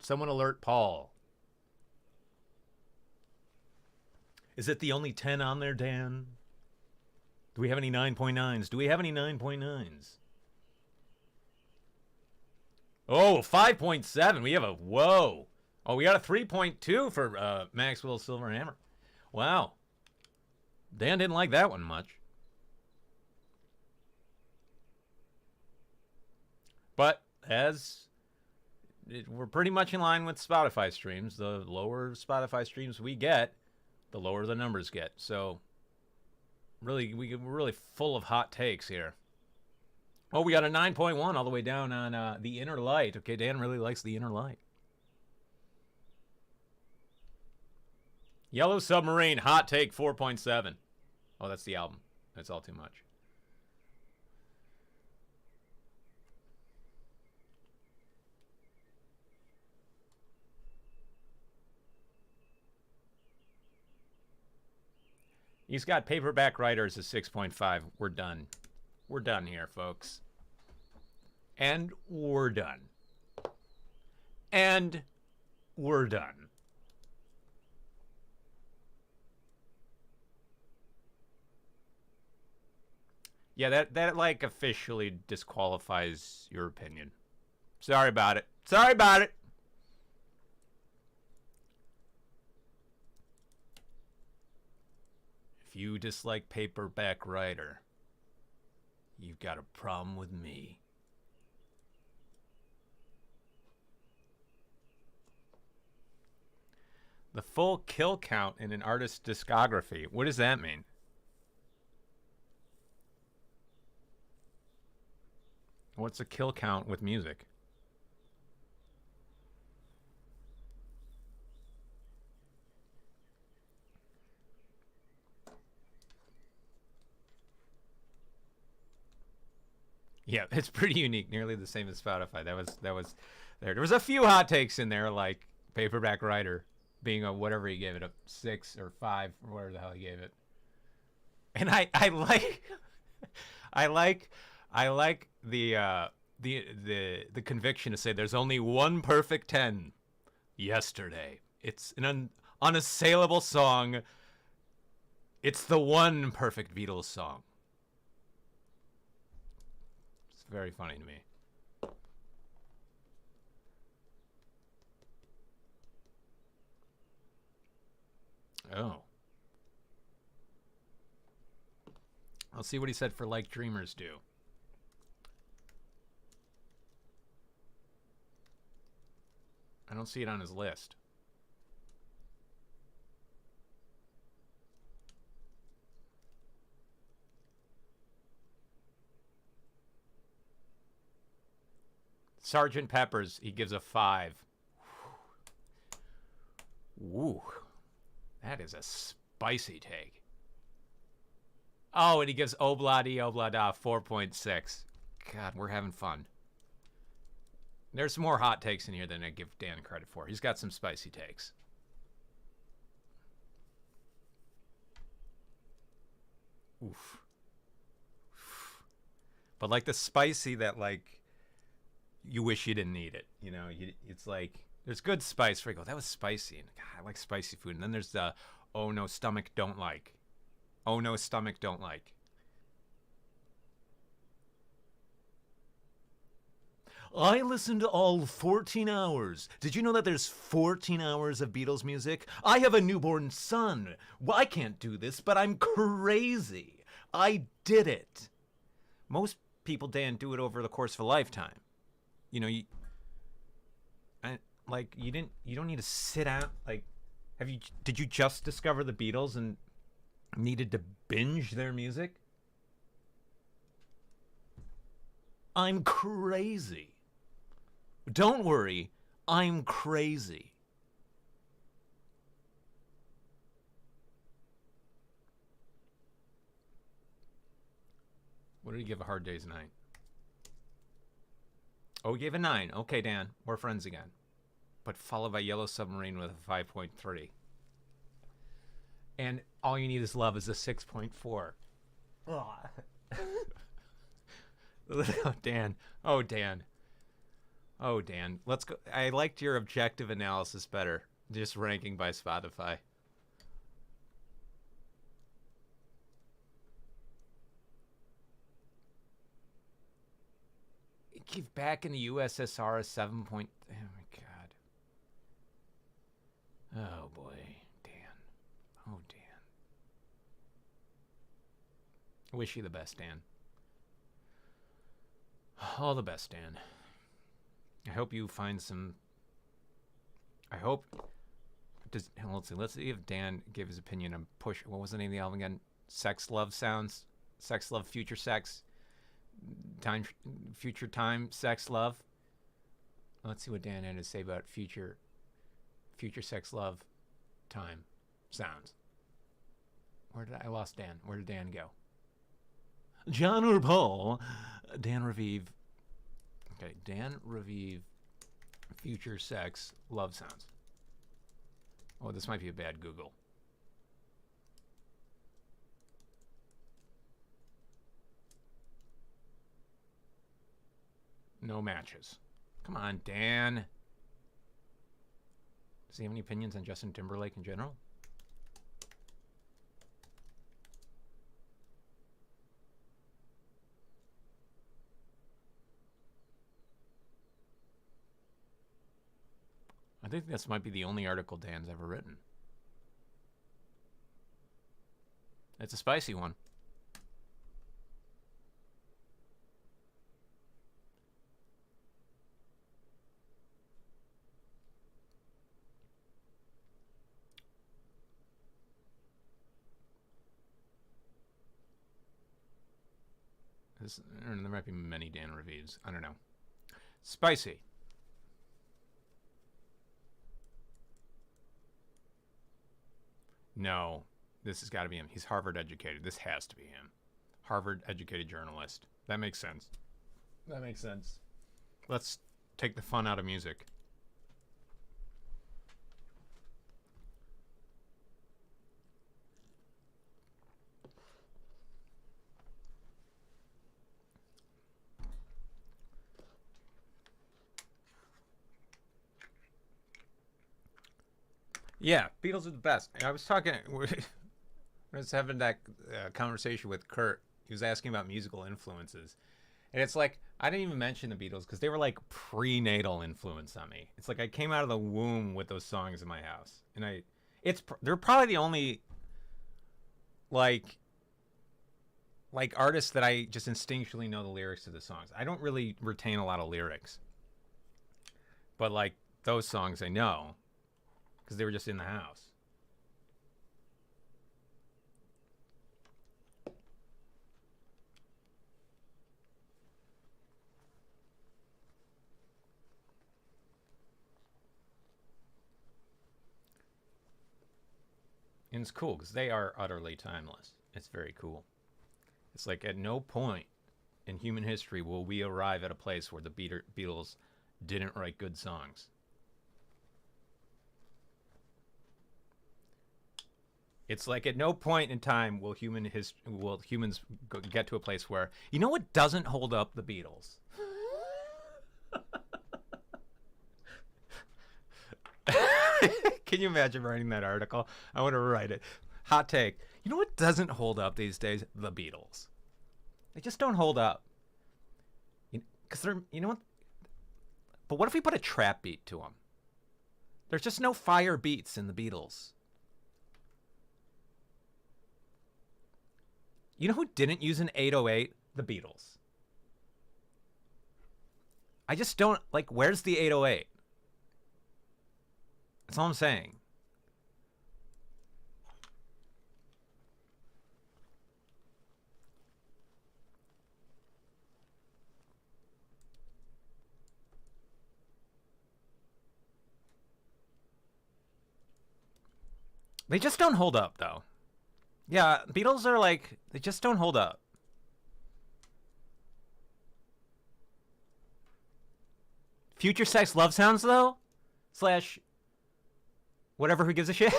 Someone alert Paul. Is it the only 10 on there, Dan? Do we have any 9.9s? Do we have any 9.9s? Oh, 5.7. We have a, whoa. Oh, we got a 3.2 for Maxwell Silverhammer. Wow. Dan didn't like that one much. But we're pretty much in line with Spotify streams. The lower Spotify streams we get, the lower the numbers get. So really, we're really full of hot takes here. Oh, we got a 9.1 all the way down on The Inner Light. Okay, Dan really likes The Inner Light. Yellow Submarine, hot take 4.7. Oh, that's the album. That's all too much. He's got Paperback Writers at 6.5. We're done. We're done here, folks. And we're done. And we're done. Yeah, that like officially disqualifies your opinion. Sorry about it. Sorry about it. If you dislike Paperback Writer, you've got a problem with me. The full kill count in an artist's discography. What does that mean? What's a kill count with music? Yeah, it's pretty unique. Nearly the same as Spotify. That was there. There was a few hot takes in there, like Paperback Writer being a whatever he gave it, a 6 or 5 or whatever the hell he gave it. And I like the conviction to say there's only one perfect 10 yesterday. It's an unassailable song. It's the one perfect Beatles song. It's very funny to me. Oh. I'll see what he said for Like Dreamers Do. I don't see it on his list. Sergeant Pepper's, he gives a 5. Woo. That is a spicy take. Oh, and he gives Obladi Oblada 4.6. God, we're having fun. There's some more hot takes in here than I give Dan credit for. He's got some spicy takes. Oof. But like the spicy that like you wish you didn't need it. You know, it's like there's good spice where you go, that was spicy. And God, I like spicy food. And then there's the, oh no, stomach don't like. Oh no, stomach don't like. I listened to all 14 hours. Did you know that there's 14 hours of Beatles music? I have a newborn son. Well, I can't do this, but I'm crazy. I did it. Most people, Dan, do it over the course of a lifetime. You know, you don't need to sit out. Like, did you just discover the Beatles and needed to binge their music? I'm crazy. Don't worry, I'm crazy. What did he give A Hard Day's Night? Oh, he gave a 9. Okay, Dan, we're friends again. But followed by Yellow Submarine with a 5.3. And All You Need Is Love is a 6.4. Oh, Dan. Oh, Dan. Oh, Dan. Let's go. I liked your objective analysis better. Just ranking by Spotify. Give Back in the USSR a 7 point. Oh, my God. Oh, boy. Dan. Oh, Dan. I wish you the best, Dan. All the best, Dan. I hope you find some. I hope. Let's see if Dan gave his opinion on Push. What was the name of the album again? Sex, Love, Sounds. Sex, Love, Future Sex. Time, Future Time, Sex, Love. Let's see what Dan had to say about Future Sex, Love, Time, Sounds. I lost Dan. Where did Dan go? John or Paul? Dan Raviv. Okay, Dan Raviv, Future Sex, Love Sounds. Oh, this might be a bad Google. No matches. Come on, Dan. Does he have any opinions on Justin Timberlake in general? I think this might be the only article Dan's ever written. It's a spicy one. There might be many Dan reviews. I don't know. Spicy. No, this has got to be him. He's Harvard educated. This has to be him. Harvard educated journalist. That makes sense. That makes sense. Let's take the fun out of music. Yeah, Beatles are the best. I was talking, I was having that conversation with Kurt. He was asking about musical influences. And it's like, I didn't even mention the Beatles because they were like prenatal influence on me. It's like I came out of the womb with those songs in my house. And they're probably the only like artists that I just instinctually know the lyrics to the songs. I don't really retain a lot of lyrics. But like those songs I know because they were just in the house. And it's cool because they are utterly timeless. It's very cool. It's like at no point in human history will we arrive at a place where the Beatles didn't write good songs. It's like at no point in time will humans get to a place where, you know what doesn't hold up the Beatles? Can you imagine writing that article? I want to write it. Hot take. You know what doesn't hold up these days? The Beatles. They just don't hold up. Because they're, you know what? But what if we put a trap beat to them? There's just no fire beats in the Beatles. You know who didn't use an 808? The Beatles. I just don't, like, where's the 808? That's all I'm saying. They just don't hold up, though. Yeah, Beatles are like, they just don't hold up. Future Sex Love Sounds, though? Slash whatever, who gives a shit?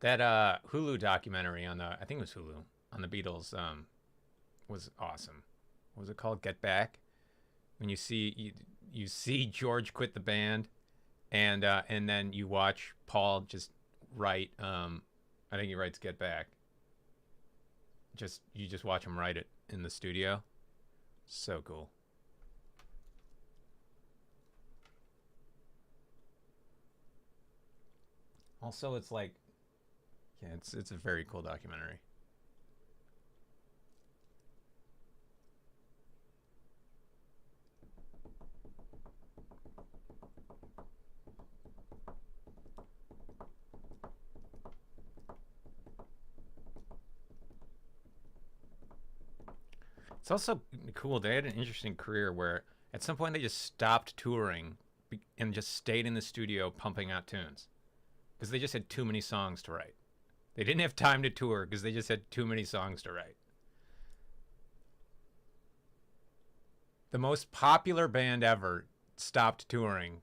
That Hulu documentary on the, I think it was Hulu, on the Beatles, was awesome. What was it called? Get Back? When you see you see George quit the band, and then you watch Paul just write. I think he writes Get Back. You just watch him write it in the studio. So cool. Also, it's like, yeah, it's a very cool documentary. It's also cool. They had an interesting career where at some point they just stopped touring and just stayed in the studio pumping out tunes because they just had too many songs to write. They didn't have time to tour because they just had too many songs to write. The most popular band ever stopped touring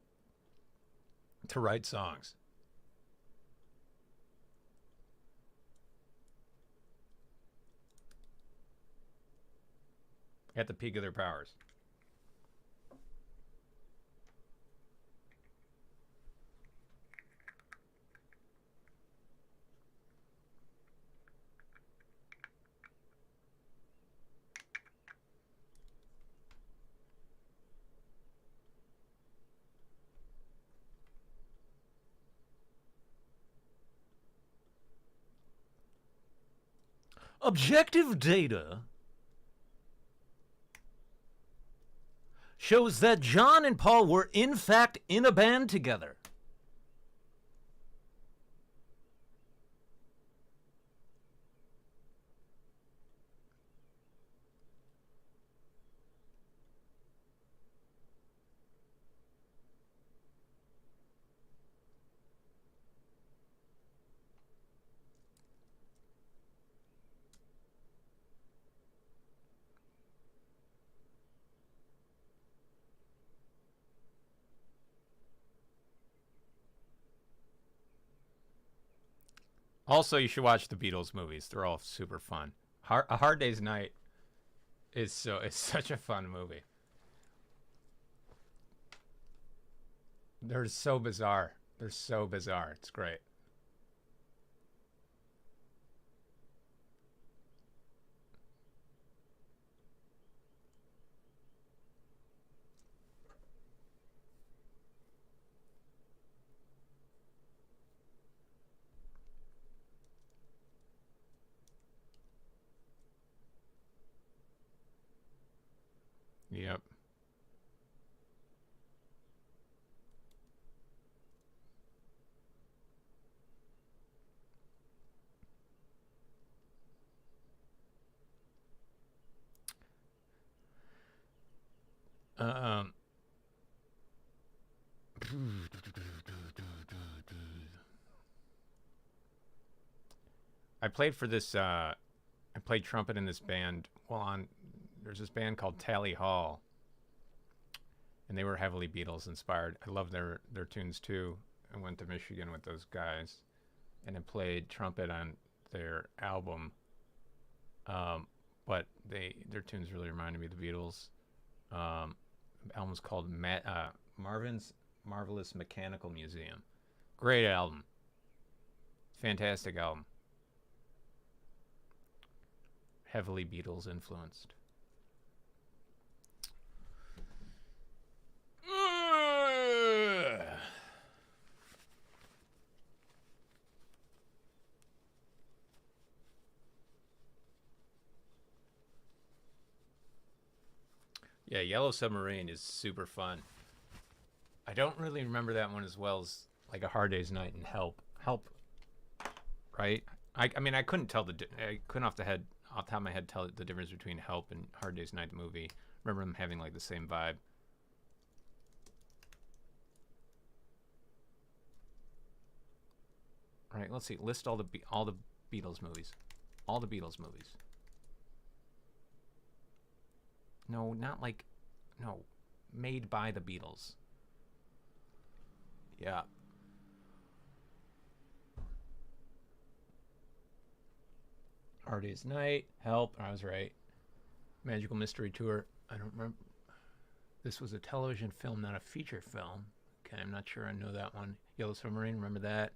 to write songs. At the peak of their powers. Objective data shows that John and Paul were in fact in a band together. Also, you should watch the Beatles movies. They're all super fun. A Hard Day's Night is such a fun movie. They're so bizarre. They're so bizarre. It's great. Yep. Um. I played for this. I played trumpet in this band. Well, there's this band called Tally Hall, and they were heavily Beatles inspired. I love their tunes too. I went to Michigan with those guys, and I played trumpet on their album. But their tunes really reminded me of the Beatles. The album's called Marvin's Marvelous Mechanical Museum. Great album. Fantastic album. Heavily Beatles influenced. Yeah, Yellow Submarine is super fun. I don't really remember that one as well as like A Hard Day's Night and Help. Help, right? I mean, I couldn't tell I couldn't off the top of my head tell the difference between Help and Hard Day's Night the movie. I remember them having like the same vibe. All right, let's see. List all the Beatles movies. All the Beatles movies. No, not like, no, made by the Beatles. Yeah. Hard Day's Night, Help, I was right. Magical Mystery Tour, I don't remember. This was a television film, not a feature film. Okay, I'm not sure I know that one. Yellow Submarine, remember that.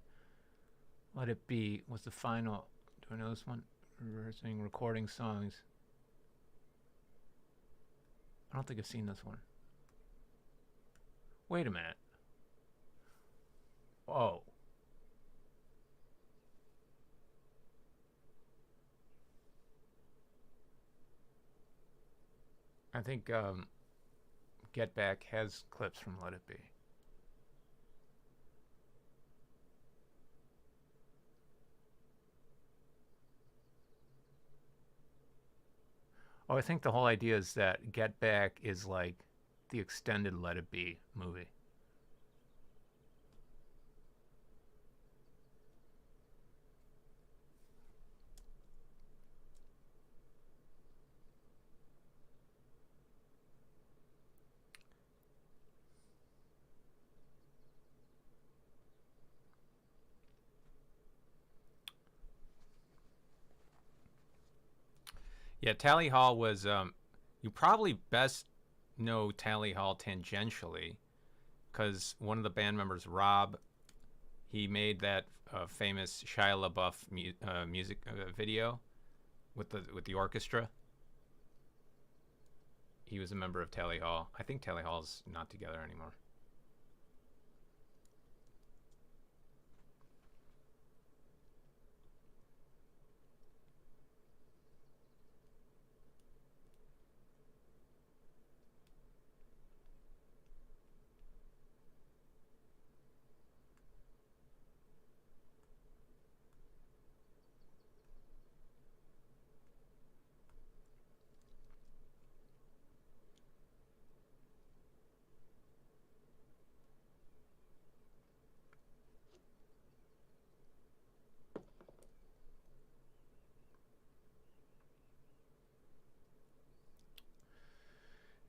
Let It Be was the final. Do I know this one? Rehearsing, recording songs. I don't think I've seen this one. Wait a minute. Whoa. I think Get Back has clips from Let It Be. Oh, I think the whole idea is that Get Back is like the extended Let It Be movie. Yeah, Tally Hall was. You probably best know Tally Hall tangentially, because one of the band members, Rob, he made that famous Shia LaBeouf music video with the orchestra. He was a member of Tally Hall. I think Tally Hall's not together anymore.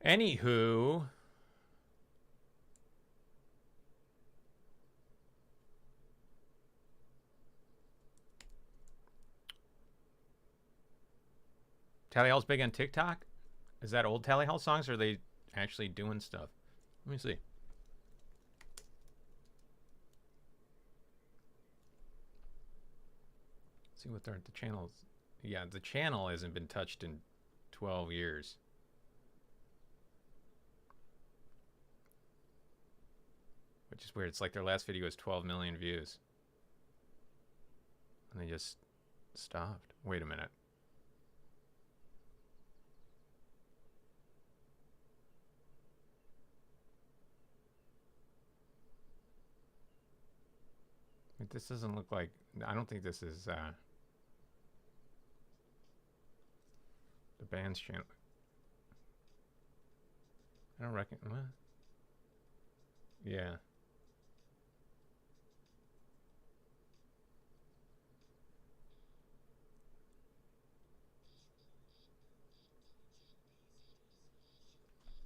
Anywho, Tally Hall's big on TikTok. Is that old Tally Hall songs, or are they actually doing stuff? Let me see. See what the channels. Yeah, the channel hasn't been touched in 12 years. Which is weird. It's like their last video was 12 million views. And they just stopped. Wait a minute. This doesn't look like. I don't think this is the band's channel. I don't reckon. What? Yeah.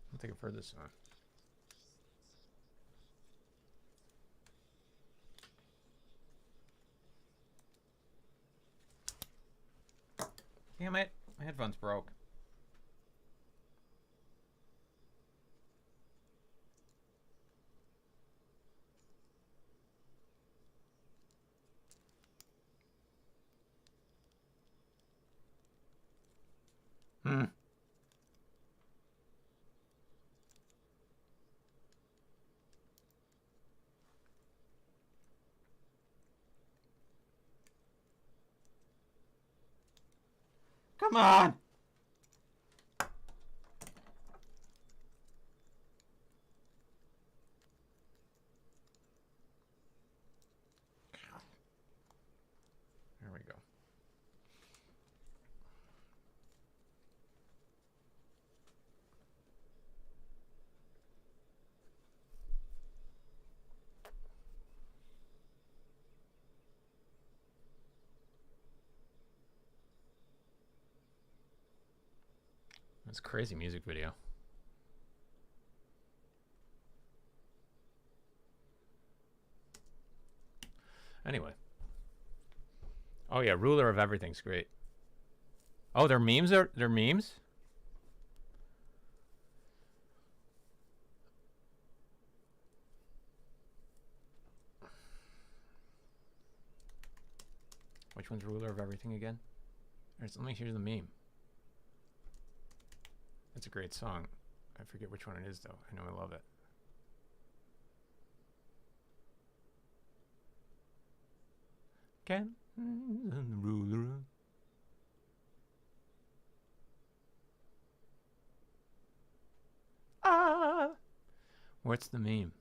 I don't think I've heard this song. Damn it. My headphones broke. Hmm. Come on! There we go. That's a crazy music video. Anyway. Oh yeah, Ruler of Everything's great. Oh, they're memes? They're memes? Which one's Ruler of Everything again? Let me hear the meme. It's a great song. I forget which one it is, though. I know I love it. Can the ruler. Ah! What's the meme?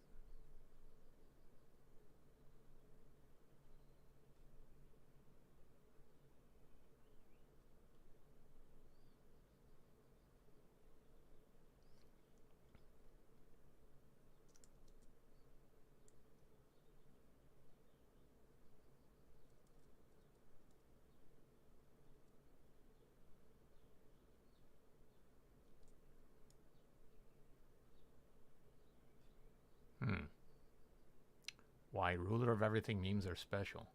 Why Ruler of Everything memes are special.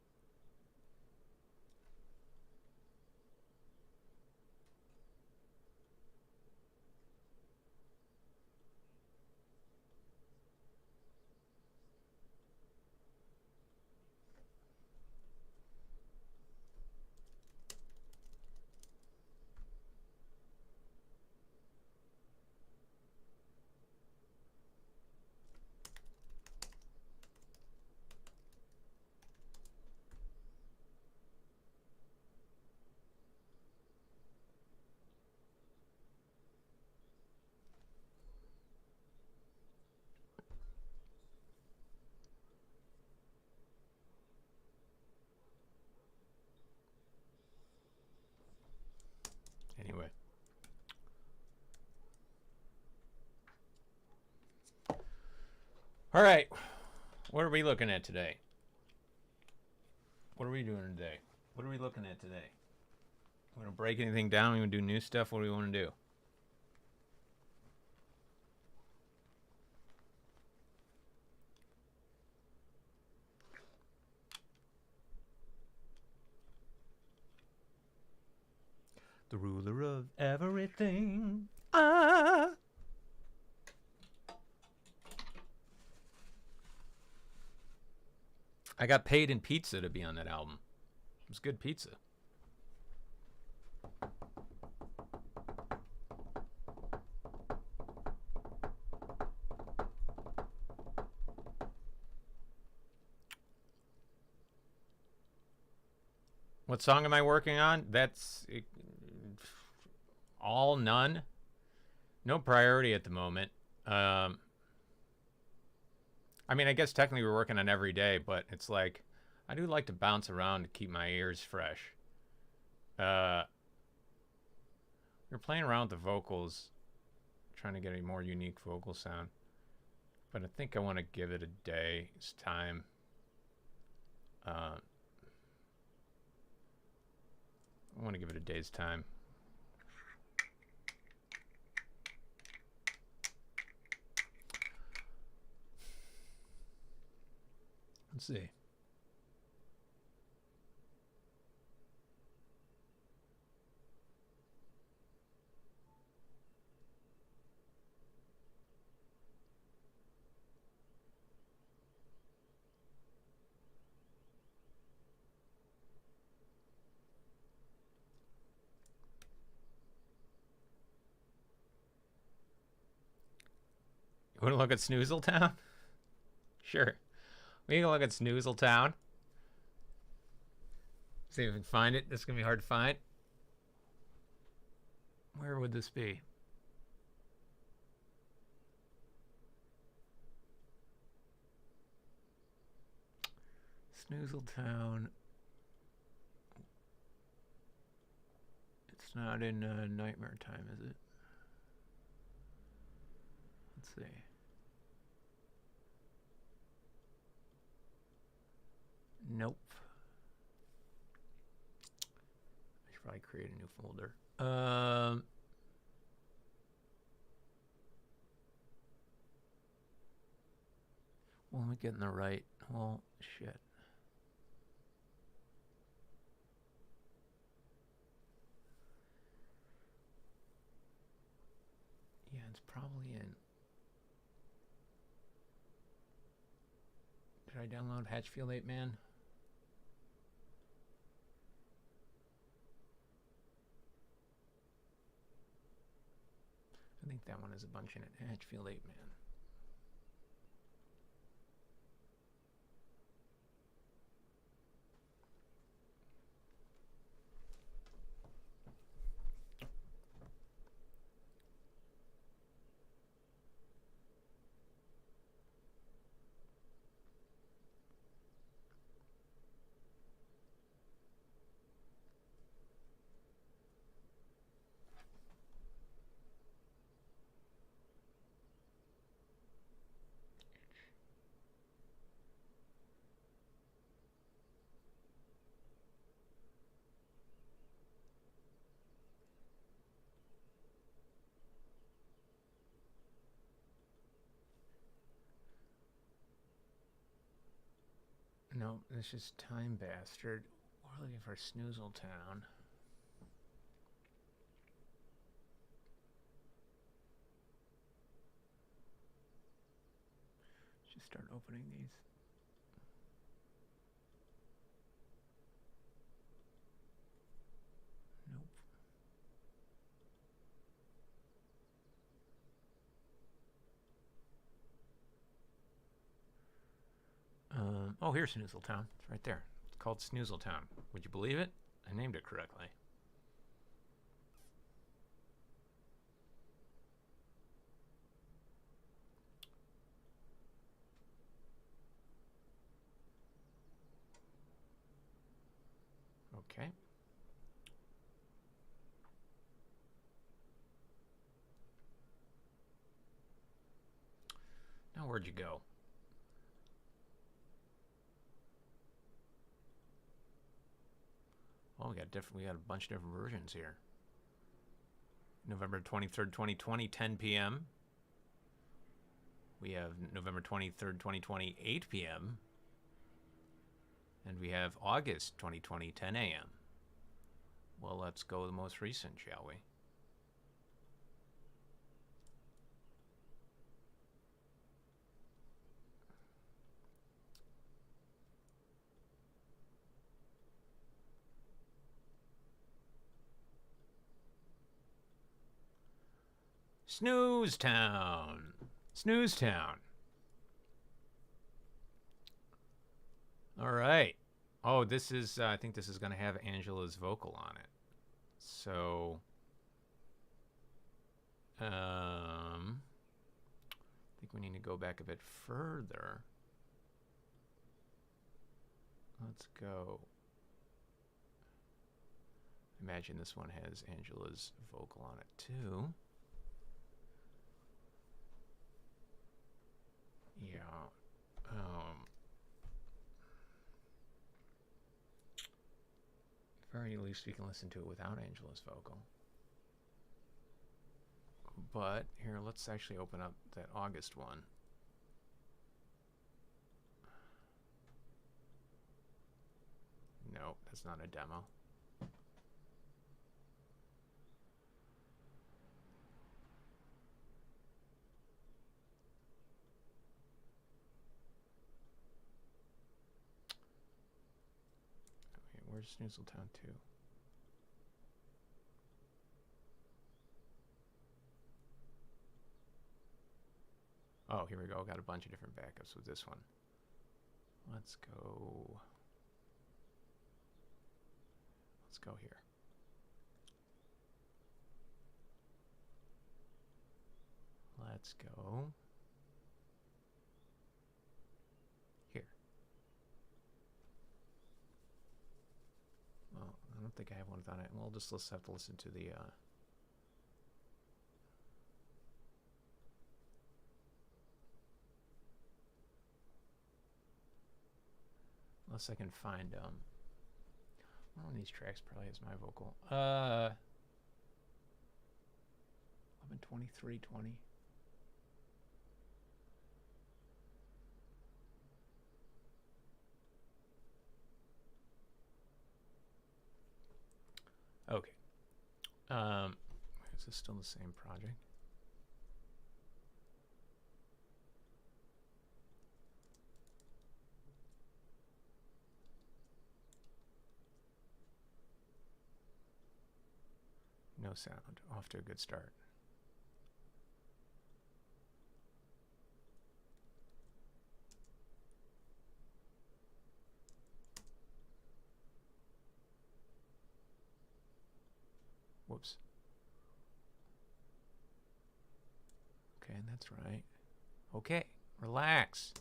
Anyway. All right. What are we looking at today? What are we doing today? What are we looking at today? We want to break anything down? We want to do new stuff? What do we want to do? The ruler of everything. Ah! I got paid in pizza to be on that album. It was good pizza. What song am I working on? That's all none. No priority at the moment. I mean, I guess technically we're working on every day, but it's like I do like to bounce around to keep my ears fresh. We're playing around with the vocals, trying to get a more unique vocal sound. But I think I want to give it a day's time. I want to give it a day's time. Let's see. You want to look at Snoozletown? Sure. We can look at Snoozletown. See if we can find it. This is going to be hard to find. Where would this be? Snoozletown. It's not in Nightmare Time, is it? Let's see. Nope. I should probably create a new folder. Well, let me get in the right. Well, shit. Yeah, it's probably in. Did I download Hatchfield 8 Man? I think that one has a bunch in it. Hatchfield 8 Man. No, this is Time Bastard. We're looking for Snoozletown. Just start opening these. Nope. Oh, here's Snoozletown. It's right there. It's called Snoozletown. Would you believe it? I named it correctly. Okay. Now where'd you go? Oh, we got a bunch of different versions here. November 23rd, 2020, 10 p.m. We have November 23rd, 2020, 8 p.m. And we have August 2020, 10 a.m. Well, let's go with the most recent, shall we? Snoozetown. Snoozetown. All right. Oh, this is, I think this is going to have Angela's vocal on it. So, I think we need to go back a bit further. Let's go. Imagine this one has Angela's vocal on it too. Yeah. Very least we can listen to it without Angela's vocal. But here, let's actually open up that August one. No, that's not a demo. Okay, where's Snoozletown 2? Oh, here we go. Got a bunch of different backups with this one. Let's go. Let's go here. Let's go here. Well, I don't think I have one without it. We'll just have to listen to the unless I can find one of these tracks probably has my vocal. 11:23:20. Okay. Is this still the same project? No sound. Off to a good start. Whoops. Okay, that's right. Okay, relax.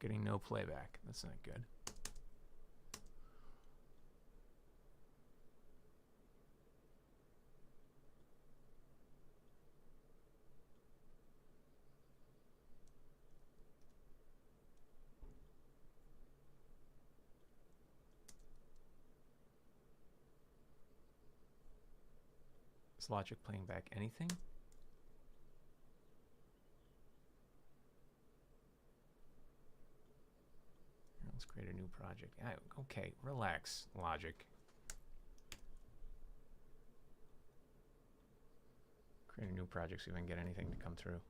Getting no playback. That's not good. Is Logic playing back anything? Let's create a new project. Okay, relax, Logic. Create a new project so we can get anything to come through.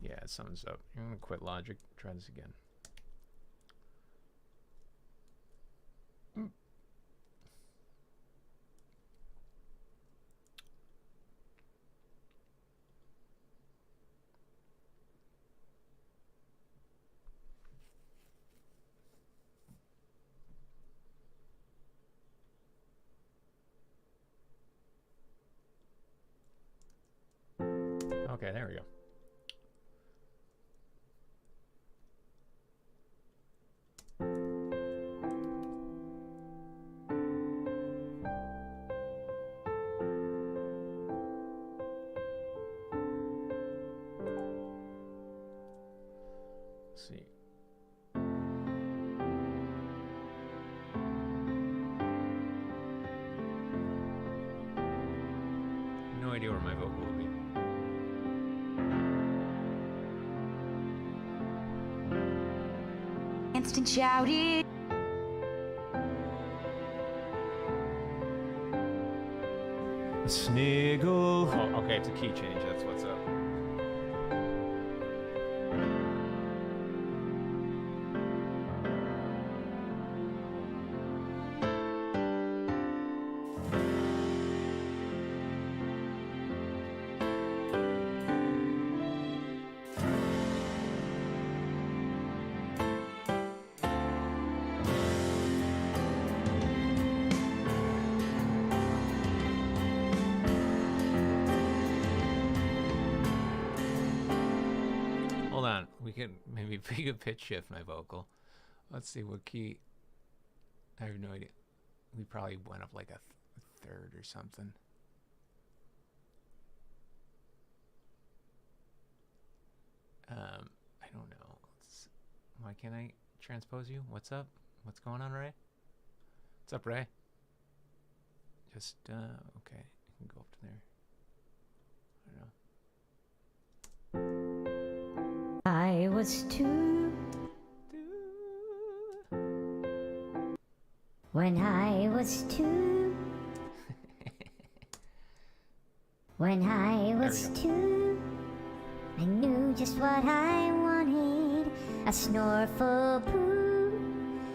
Yeah, something's up. I'm gonna quit Logic. Try this again. Okay, there we go. Let's see. No idea where my vocal will be. Instant shouted. Sniggle. Oh, okay, it's a key change. That's what's up. Hold on. We could pitch shift my vocal. Let's see what key. I have no idea. We probably went up like a third or something. I don't know. Why can't I transpose you? What's up? What's going on, Ray? What's up, Ray? Just, okay. You can go up to there. I don't know. I was two when I was two. When I was two, I knew just what I wanted. A snoreful poo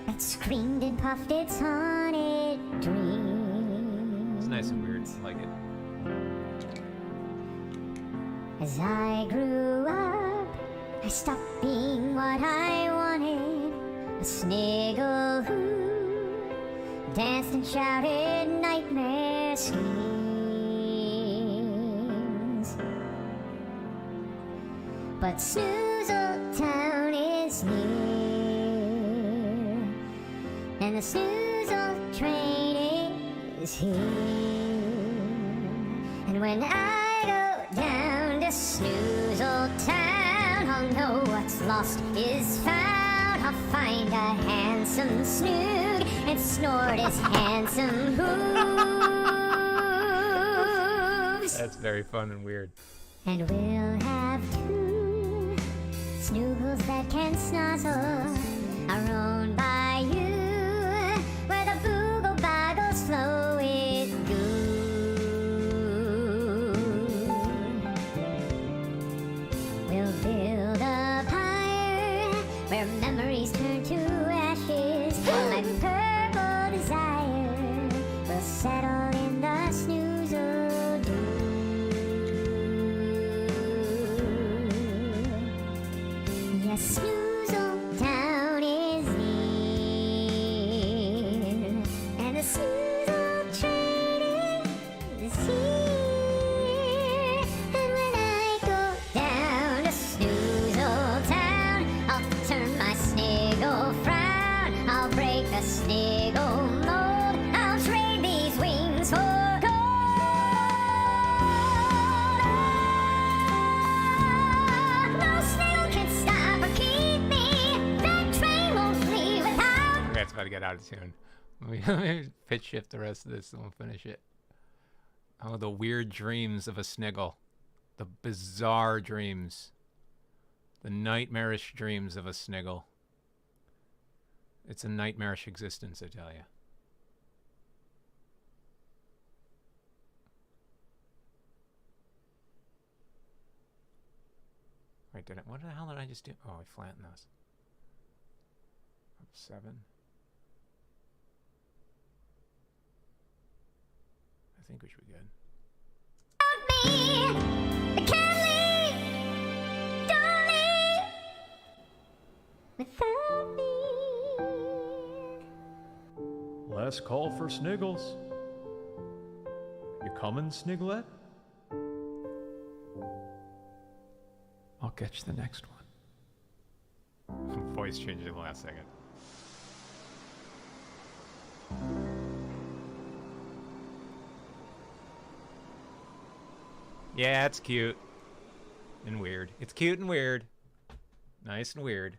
that screamed and puffed its haunted dreams. It's nice and weird. I like it. As I grew up, I stopped being what I wanted. A sniggle who danced and shouted nightmare schemes. But Snoozle Town is near, and the Snoozle train is here. And when I go down to Snoozle Town, I'll know what's lost is found. I'll find a handsome snoog and snort his handsome hooves. That's very fun and weird. And we'll have two snoogles that can snuzzle our own bayou, where the boogle boggles flow with goo. We'll build a pyre where memories turn to ashes. My purple desire will settle in the snoozle dew. Yes, Snoozle Town is near, and the Snoozle train is here. And when I go down to Snoozle Town, I'll turn my sniggle frown. I'll break the sniggle mold. I'll trade these wings for gold. No sniggle can stop or keep me. That train won't leave without. Okay, it's about to get out of tune. Let me pitch shift the rest of this and we'll finish it. Oh, the weird dreams of a sniggle. The bizarre dreams. The nightmarish dreams of a sniggle. It's a nightmarish existence, I tell you. Wait, what the hell did I just do? Oh, I flattened those. Up 7. I think we should be good. I can't leave. Don't leave without me. Last call for Sniggles. You coming, Sniglet? I'll catch the next one. Voice changed in the last second. Yeah, it's cute. And weird. It's cute and weird. Nice and weird.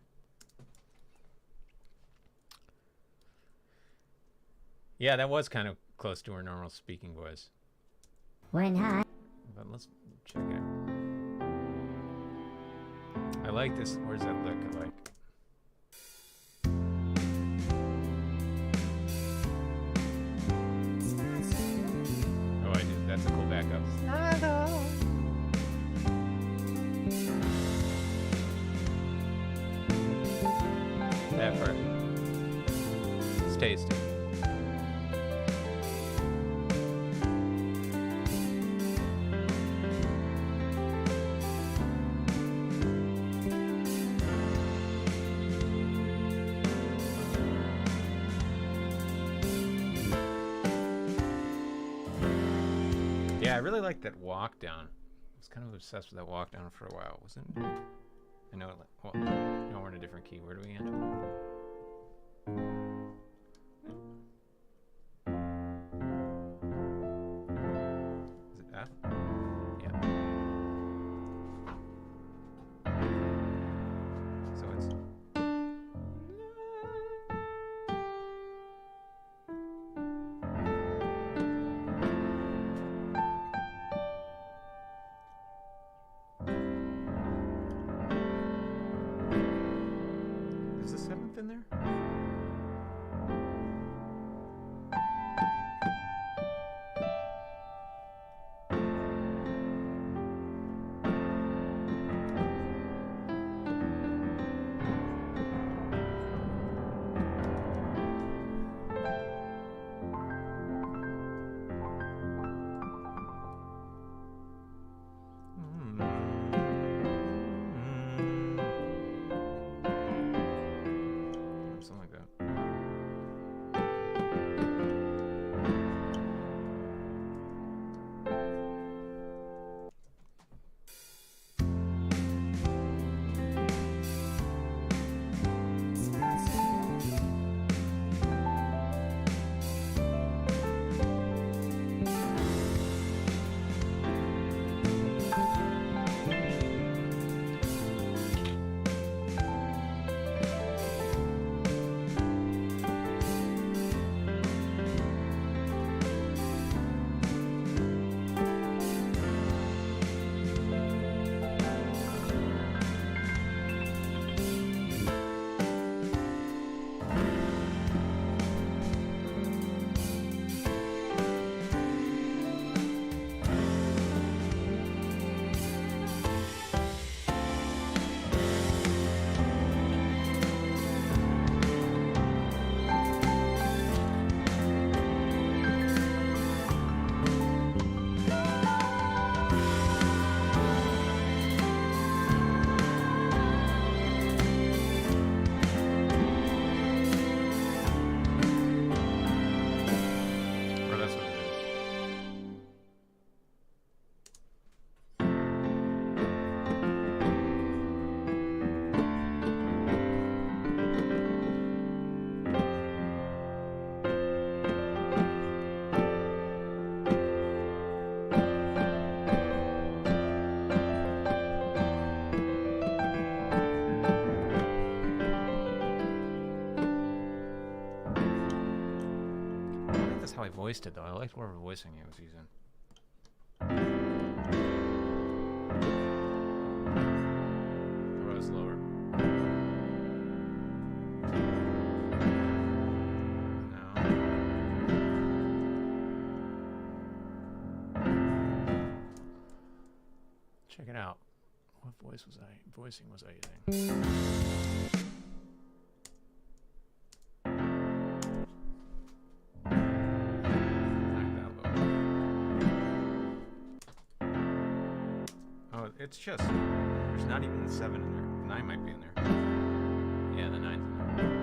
Yeah, that was kind of close to her normal speaking voice. When I But let's check it out. I like this. Where's that lick I like? Oh, I do. That's a cool backup. That part. It's tasty. Yeah, I really liked that walk down. I was kind of obsessed with that walk down for a while, wasn't it? I know. Well, no, we're in a different key. Where do we end up? Is it F? Yeah. So it's. Is the seventh in there? Something like that. Or that's what it is. I think that's how I voiced it, though. I liked whatever voicing he was using. Or was lower. No. Check it out. What voicing was I using? Oh, it's just, there's not even the 7 in there. The 9 might be in there. Yeah, the 9's in there.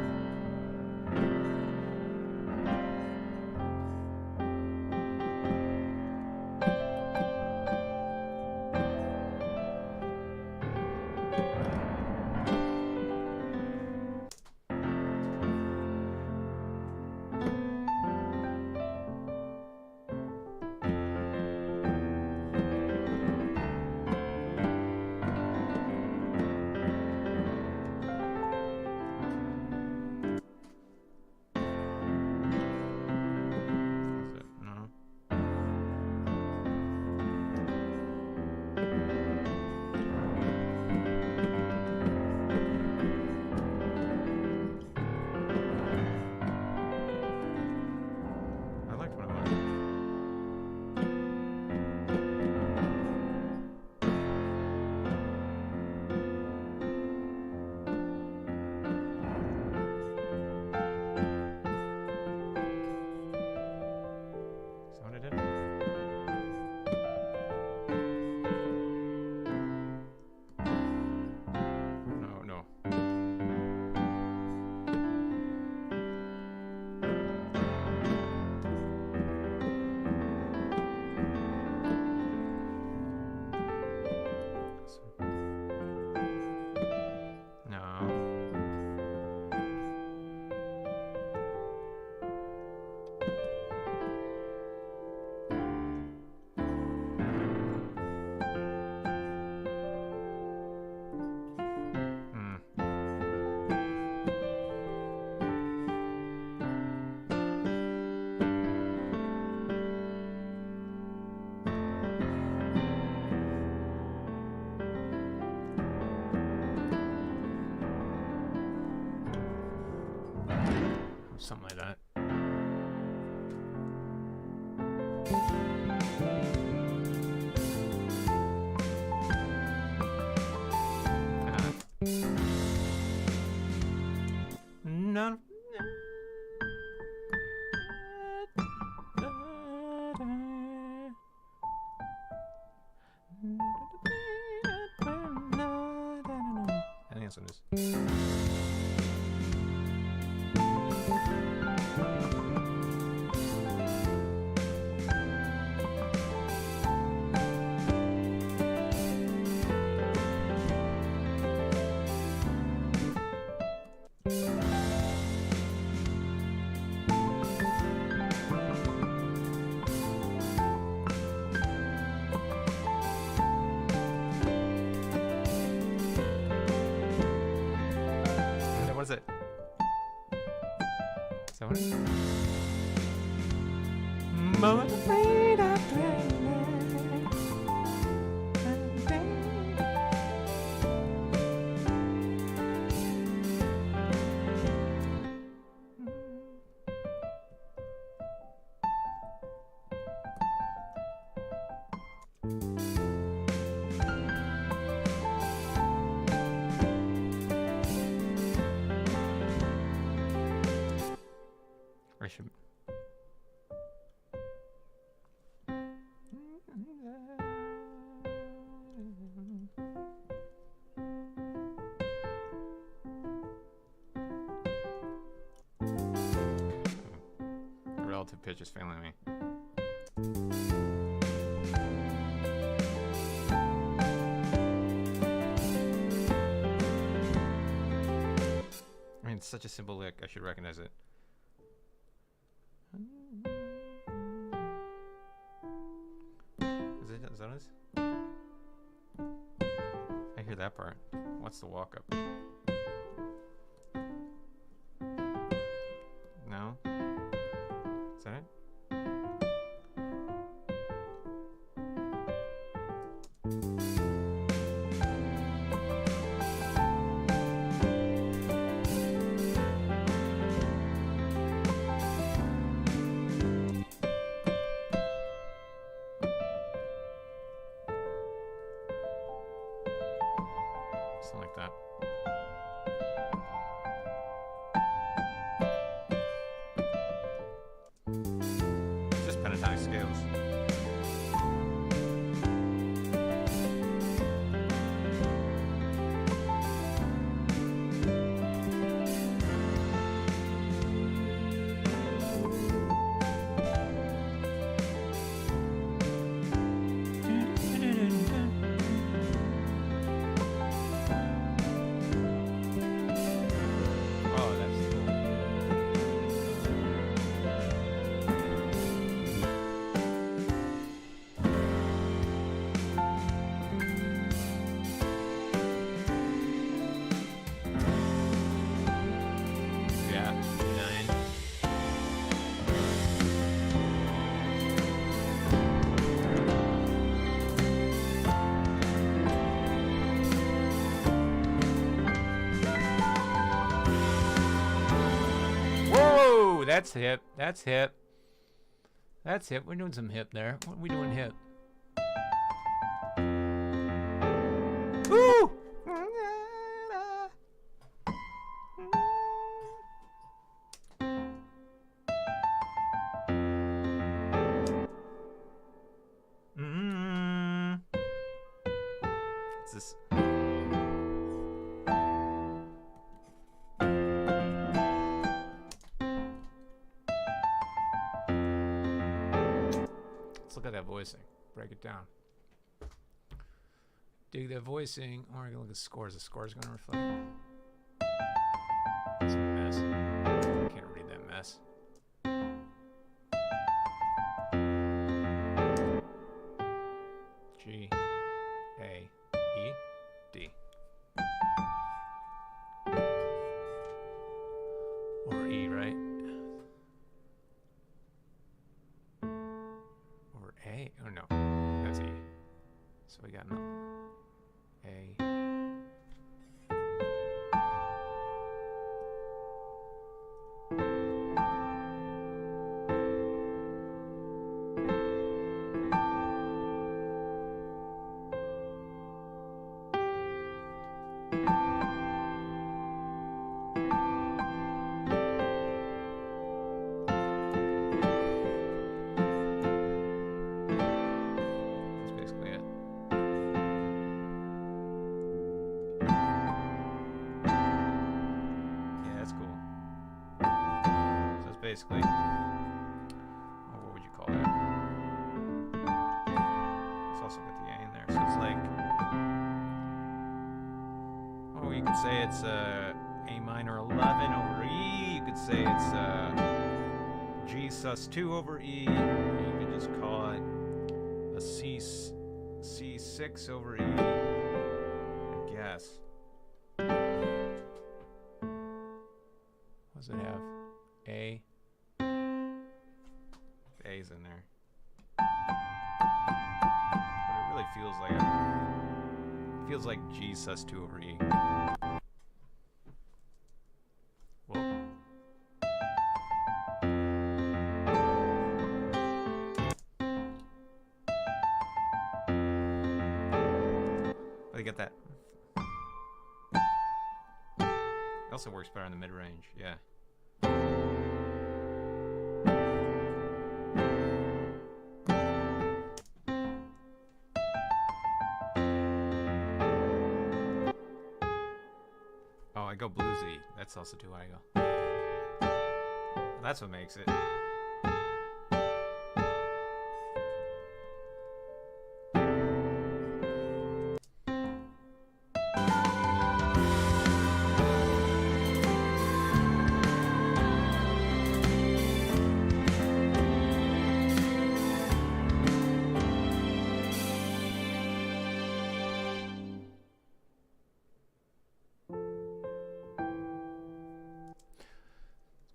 No. I think that's what it is. What is it? Is that what it is? I should. Relative pitch is failing me. I mean, it's such a simple lick, I should recognize it. Is that what it is? I hear that part. What's the walk up? No? Is that it? Something like that. Just pentatonic scales. Oh, that's cool. Yeah, 9. Whoa, that's hip. That's hip. That's hip. We're doing some hip there. What are we doing hip? Woo! What's this? Let's look at that voicing. Break it down. Dig that voicing. Or we're gonna look at scores. The score's gonna reflect. It's a mess. Can't read that mess. G A E D. Or E, right? Or A? Oh no, that's E. So we got no A. basically, what would you call that? It's also got the A in there, so it's like, oh, you could say it's A minor 11 over E. You could say it's G sus 2 over E. You could just call it a C6 over E, I guess. What does it have? A. The A's in there. But it really feels like G sus 2 over E. Whoa. But you get that. It also works better in the mid-range, yeah. Oh, I go bluesy. That's also too high. I go. That's what makes it.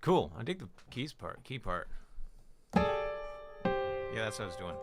Cool. I dig the key part. Yeah, that's what I was doing.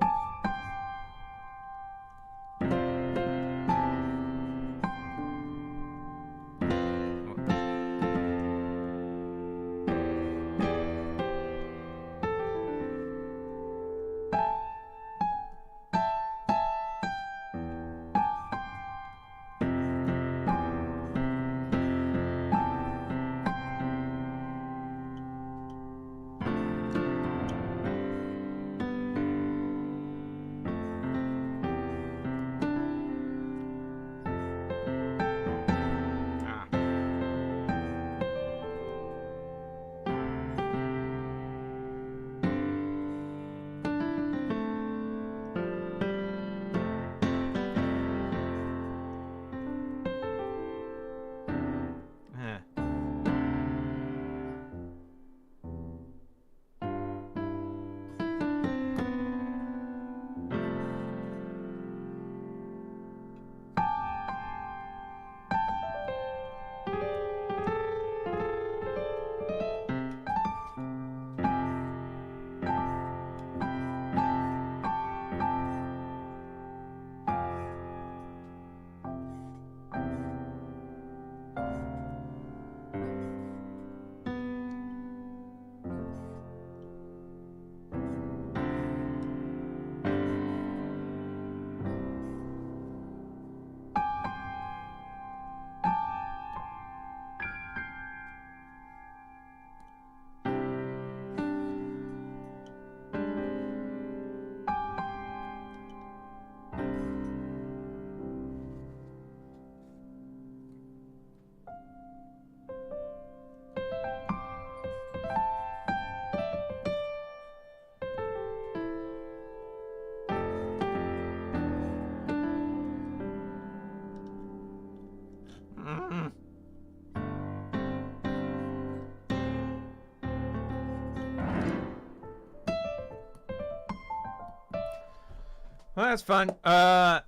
Well, that's fun. That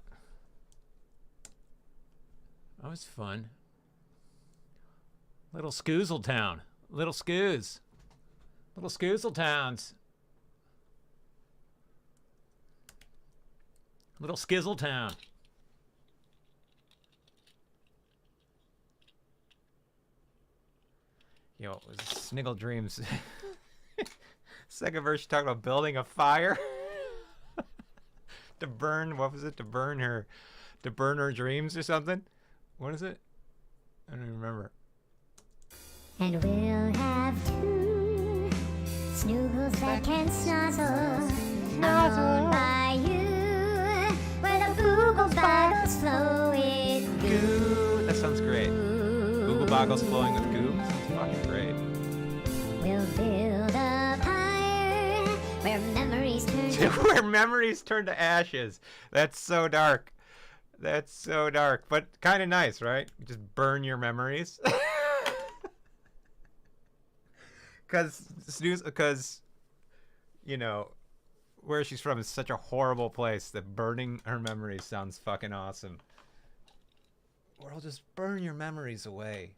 was fun. Little Scoozle Town. Little Scoos. Little Scoozle Towns. Little Skizzle Town. Yo, it was Sniggle Dreams. Second verse, she talked about building a fire. To burn, what was it? To burn her dreams or something? What is it? I don't even remember. And we'll have two snoogles that can snozzle on by you, where the boogle boggles flow with goo. That sounds great. Google boggles flowing with goo. Sounds fucking great. We'll build a pyre where memories turn to Where memories turn to ashes. That's so dark. That's so dark, but kind of nice, right? Just burn your memories. Because, you know, where she's from is such a horrible place that burning her memories sounds fucking awesome. Or I'll just burn your memories away.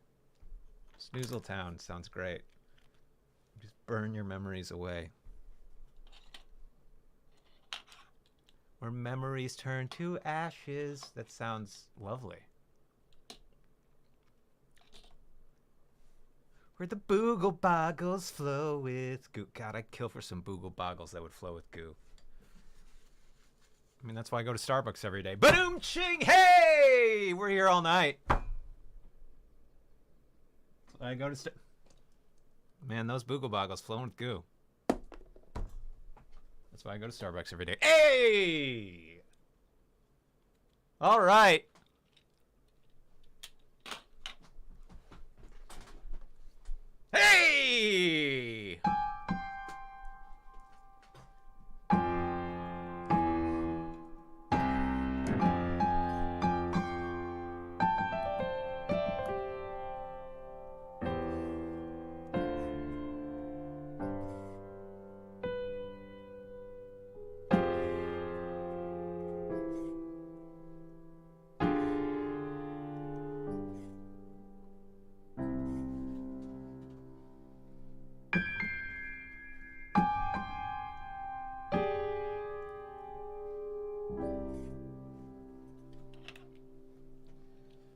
Snoozletown sounds great. Just burn your memories away. Where memories turn to ashes. That sounds lovely. Where the boogle boggles flow with goo. God, I'd kill for some boogle boggles that would flow with goo. I mean, that's why I go to Starbucks every day. Ba-doom ching! Hey! We're here all night. I go to Man, those boogle boggles flowing with goo. That's why I go to Starbucks every day. Hey! All right. Hey!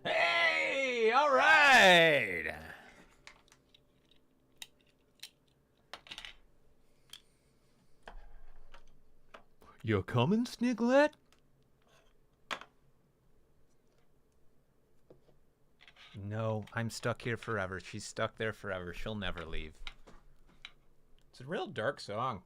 Hey! All right. You coming, Sniglet? No, I'm stuck here forever. She's stuck there forever. She'll never leave. It's a real dark song.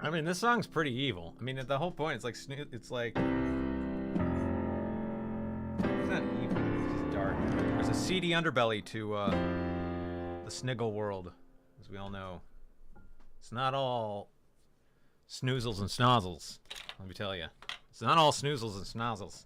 I mean, this song's pretty evil. I mean, the whole point, it's like, it's like, it's not evil, it's just dark. There's a seedy underbelly to the Sniggle world, as we all know. It's not all snoozles and snozzles, let me tell you. It's not all snoozles and snozzles.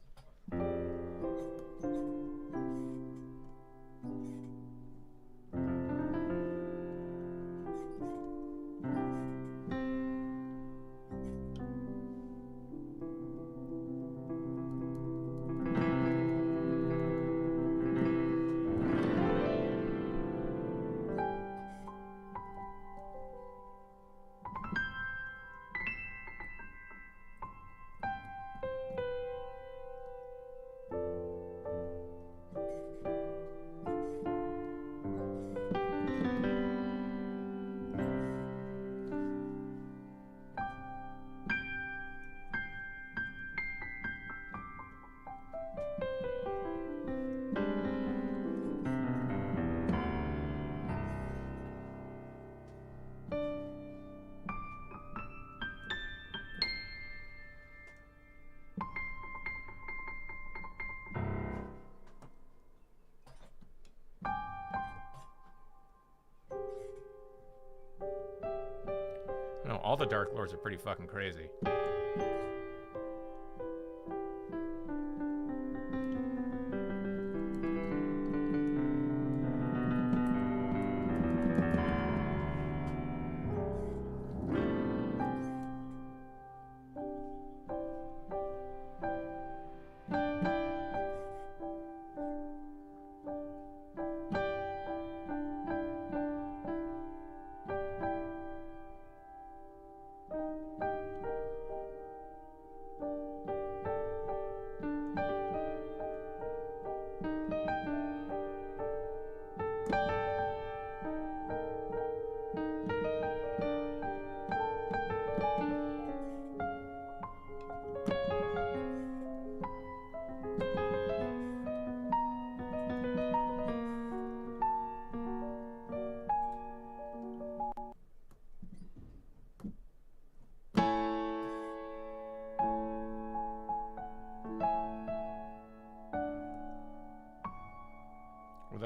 No, all the Dark Lords are pretty fucking crazy.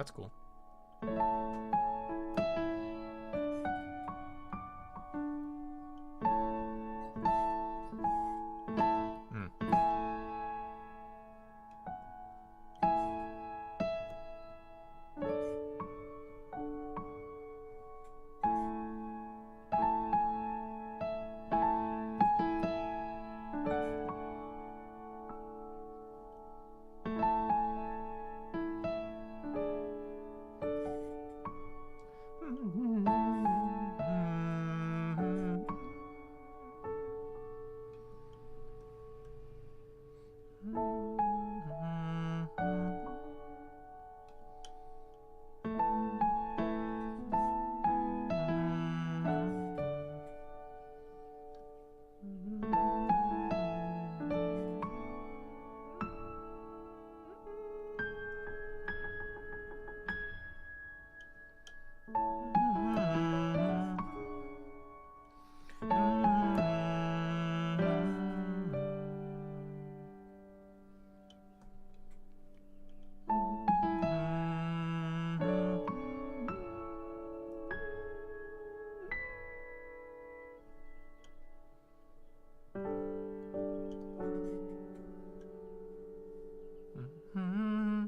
that's cool. Hmm.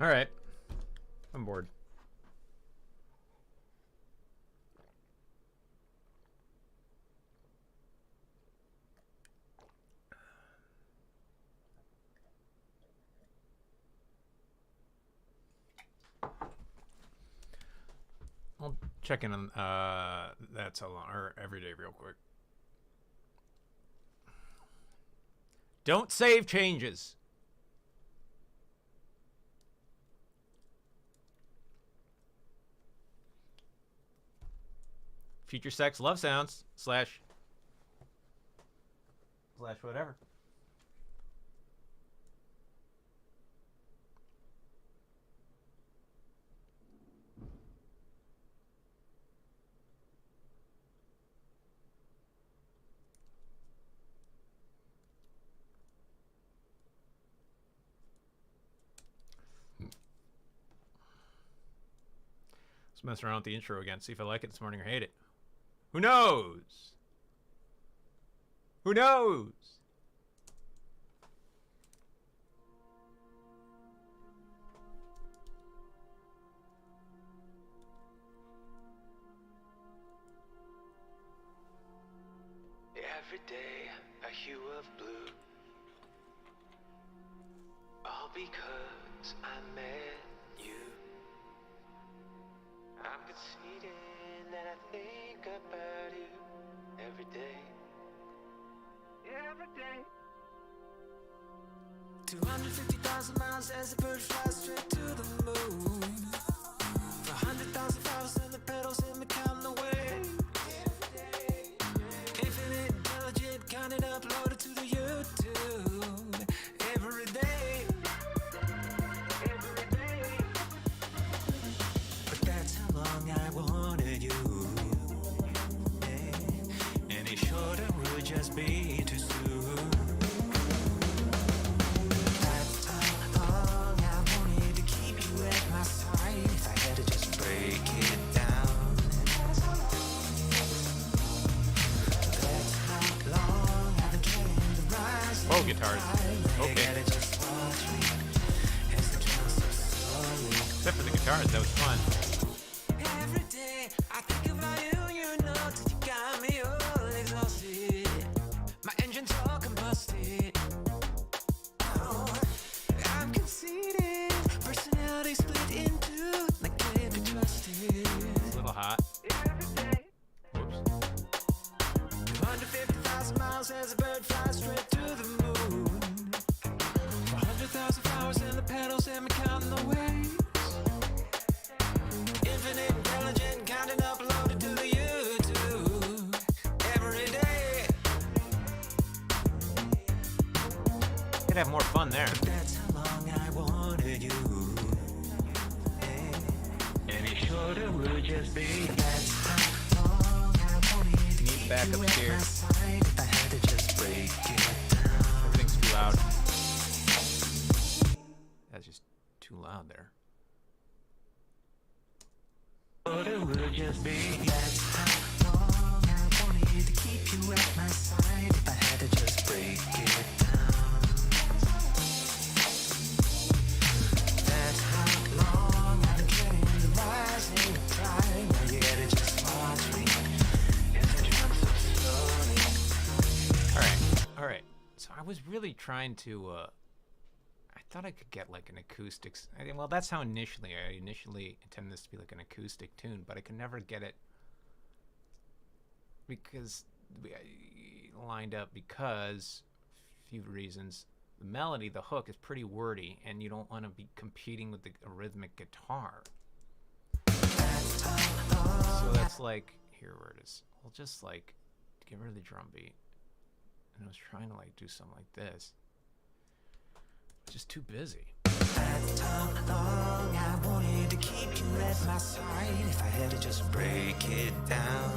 All right. I'm bored. I'll check in on that's how long or every day real quick. Don't save changes. Future sex love sounds slash whatever. Let's mess around with the intro again, see if I like it this morning or hate it. Who knows? Who knows? Every day a hue of blue, all because I met you. I'm conceding that I think about you every day. Every day. 250,000 miles as a bird flies straight to the moon. 100,000 flowers and the petals in me counting away. Infinite intelligent, counted uploaded to the YouTube every day. Every day. But that's how long I wanted you. Yeah. Any shorter would just be too soon. That's how long I wanted to keep you at my side. If I had to just break it down. That's how long I've been carrying the rise. Oh, guitars. You Okay. gotta just watch me as the drums so slowly. Except for the guitars, that was fun. Every day I think about you, you know that you got me all exhausted. My engine's all combusted. Oh, I'm conceited, personality split in two, like can't be trusted. It's a little hot. Every day, Whoops. 250,000 miles as a bird flies straight to the moon. 100,000 flowers and the petals and me counting the waves. Infinite intelligent, counting uploaded to the YouTube every day. Could have more fun there. That's how long I wanted you. Any shorter would just be. That's how long I wanted to Need keep backup you at here. my side. If I had to just break it down. Everything's too loud. That's just too loud there. Shorter would just be. That's how long I wanted to keep you at my side. If I had to just break it down. That's how long I've been carrying the rising tide. Now you gotta just watch me as I jump so slowly. All right. So I was really trying to. I thought I could get like an acoustics. Well, that's how I initially intended this to be like an acoustic tune, but I could never get it because lined up because a few reasons. The melody, the hook is pretty wordy, and you don't want to be competing with the rhythmic guitar. So that's like here where it is. We'll just like get rid of the drum beat. And I was trying to like do something like this. Just too busy. That's how long I wanted to keep you at my side. If I had to just break it down.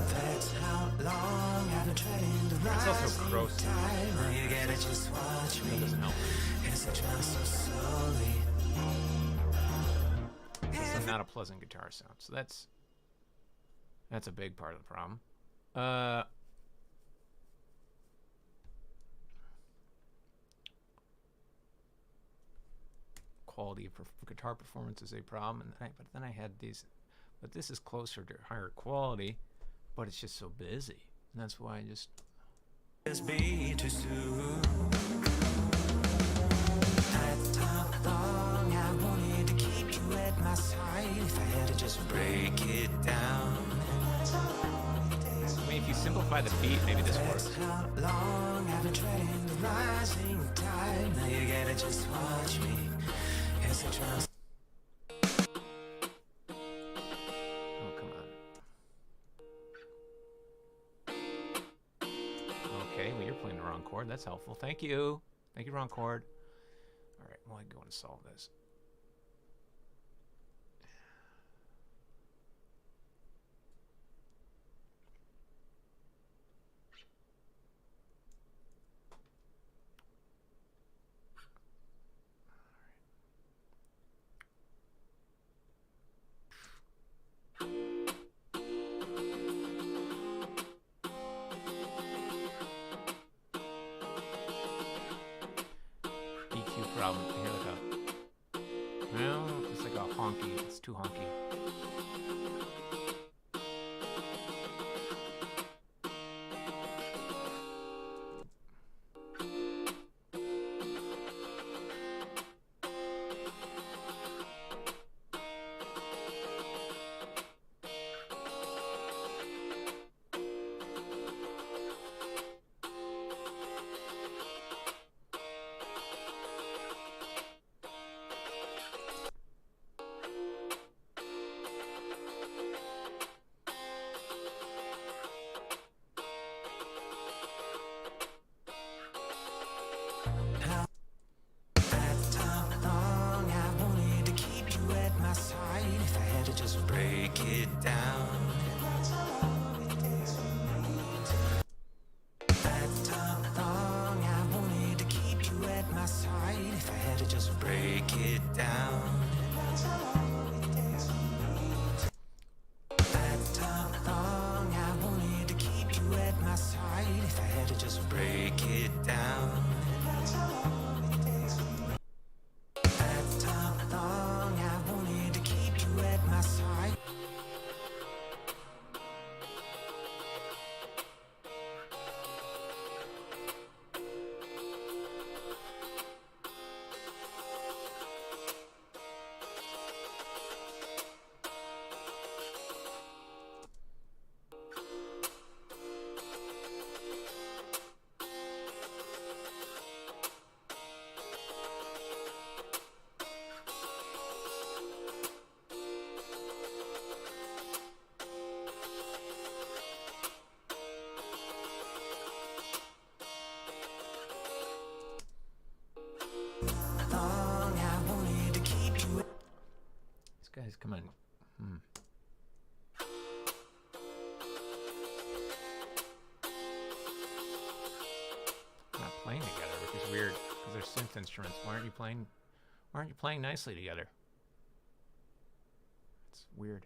That's how long I've been treading the It's also rising gross. tide. Now you gotta just watch That me doesn't help. as it drops so slowly. It's not a pleasant guitar sound. So that's a big part of the problem. quality of guitar performance is a problem. And but then I had these, but this is closer to higher quality, but it's just so busy, and that's why I just. Just be too soon. Nights are long, I wanted to keep you at my side. If I had to just break it down. I mean, if you simplify the beat, maybe this works. That's how long I've been treading the rising tide. Now you gotta just watch me as I try. Oh, come on. Okay, well, you're playing the wrong chord. That's helpful. Thank you. Thank you, wrong chord. All right, well, I go and solve this. EQ problem. Here we go. Well, it's like a honky. It's too honky. That's how long I wanted to keep you at my side. If I had to just break it down. That's how long I wanted to keep you at my side. If I had to just break it down. That's how long I wanted to keep you at my side. If I had to just break it down. That's how long I wanted to keep you at my side. Long I wanted to keep you. These guys, come on. Not playing together, which is weird because they're synth instruments. Why aren't you playing? Why aren't you playing nicely together? It's weird.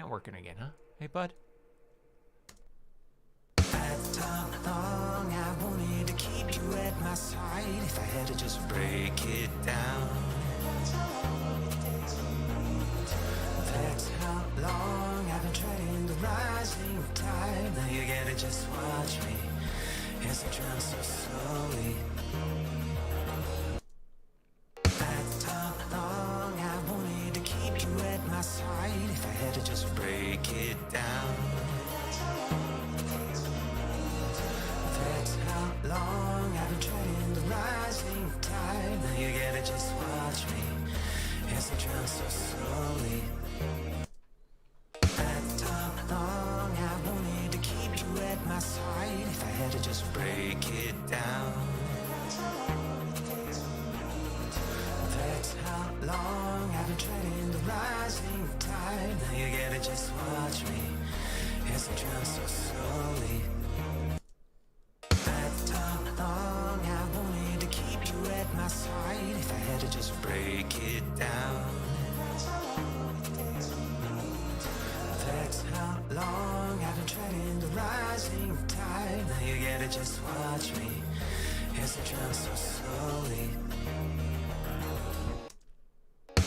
not working again, huh? Hey, bud. Long I wanted to keep you at my side. If I had to just break it down, that's how long I've been treading the rising tide. Now you gotta just watch me as I drown so slowly. That's how long I wanted to keep you at my side. If I had to just break it down, that's how long I've been treading the rising tide. Now you gotta just watch me as I drown so slowly. That's how long I wanted to keep you at my side. If I had to just break it down, that's how long I've been treading the rising tide. Now you gotta just watch me as I drown so slowly. That's how long I wanted to keep you at my side. If I had to just break it down, that's how long I've been treading the rising tide. Now you gotta just watch me as I drown so slowly.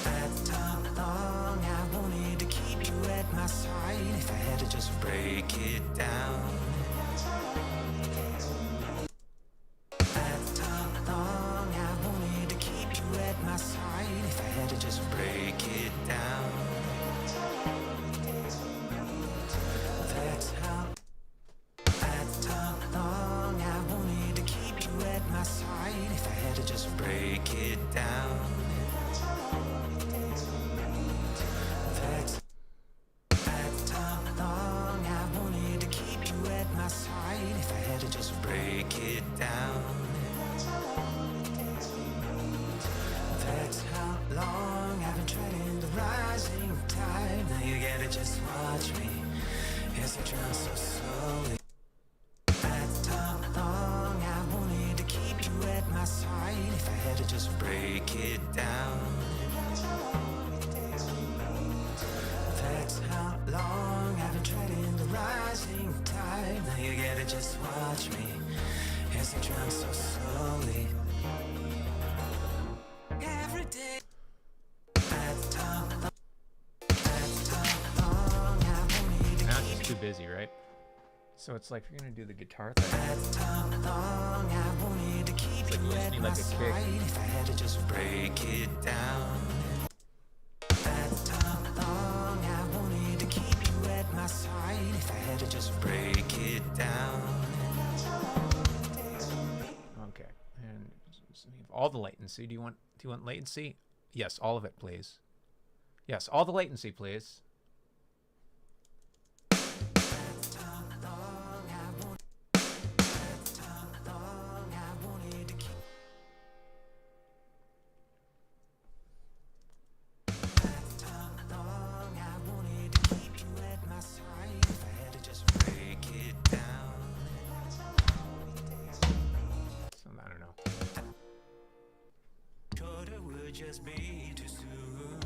That's how long I wanted to keep you at my side. If I had to just break it down, that's how long I wanted to keep you at my side. If I had to just break it down, that's how long I wanted to keep you at my side. If I had to just break it down, that's how long I wanted to keep you at my side. If I had to just break it down, that's how long I've been treading the rising tide. Now you gotta just watch me as I drown so slowly. That's how long I wanted to keep you at my side. If I had to just break it down, that's how long I've been treading the rising tide. Now you gotta just watch me as I drown so slowly. Every day. That's how long I wanted to Now keep she's too busy, right? So it's like if you're gonna do the guitar thing. That's how long I wanted to keep It's like you you just at need my like a kick. side. If I had to just break it down, that's how long I wanted to keep you at my side. If I had to just break it down, Okay. And so we have all the latency. Do you want latency? Yes, all of it, please. Yes, all the latency, please. that's how long I want. That's how long I wanted to keep. That's how long I wanted to keep you at my side. If I had to just break it down, So I don't know. thought it would just be too soon.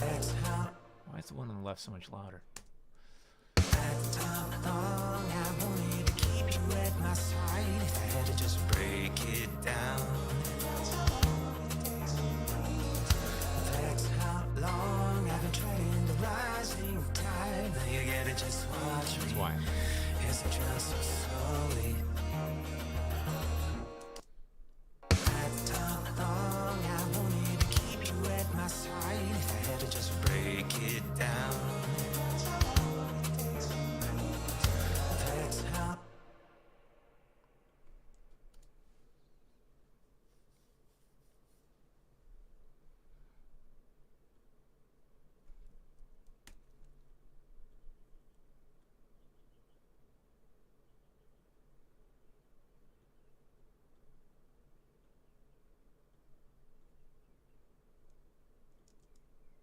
Why is the one on the left so much louder? Long I wanted to keep you at my side. If I had to just break it down. That's how long I've been treading the rising tide. Now you gotta just watch me That's why. as I drown so slowly. That's how long I wanted to keep you at my side. If I had to just break it down. That's how.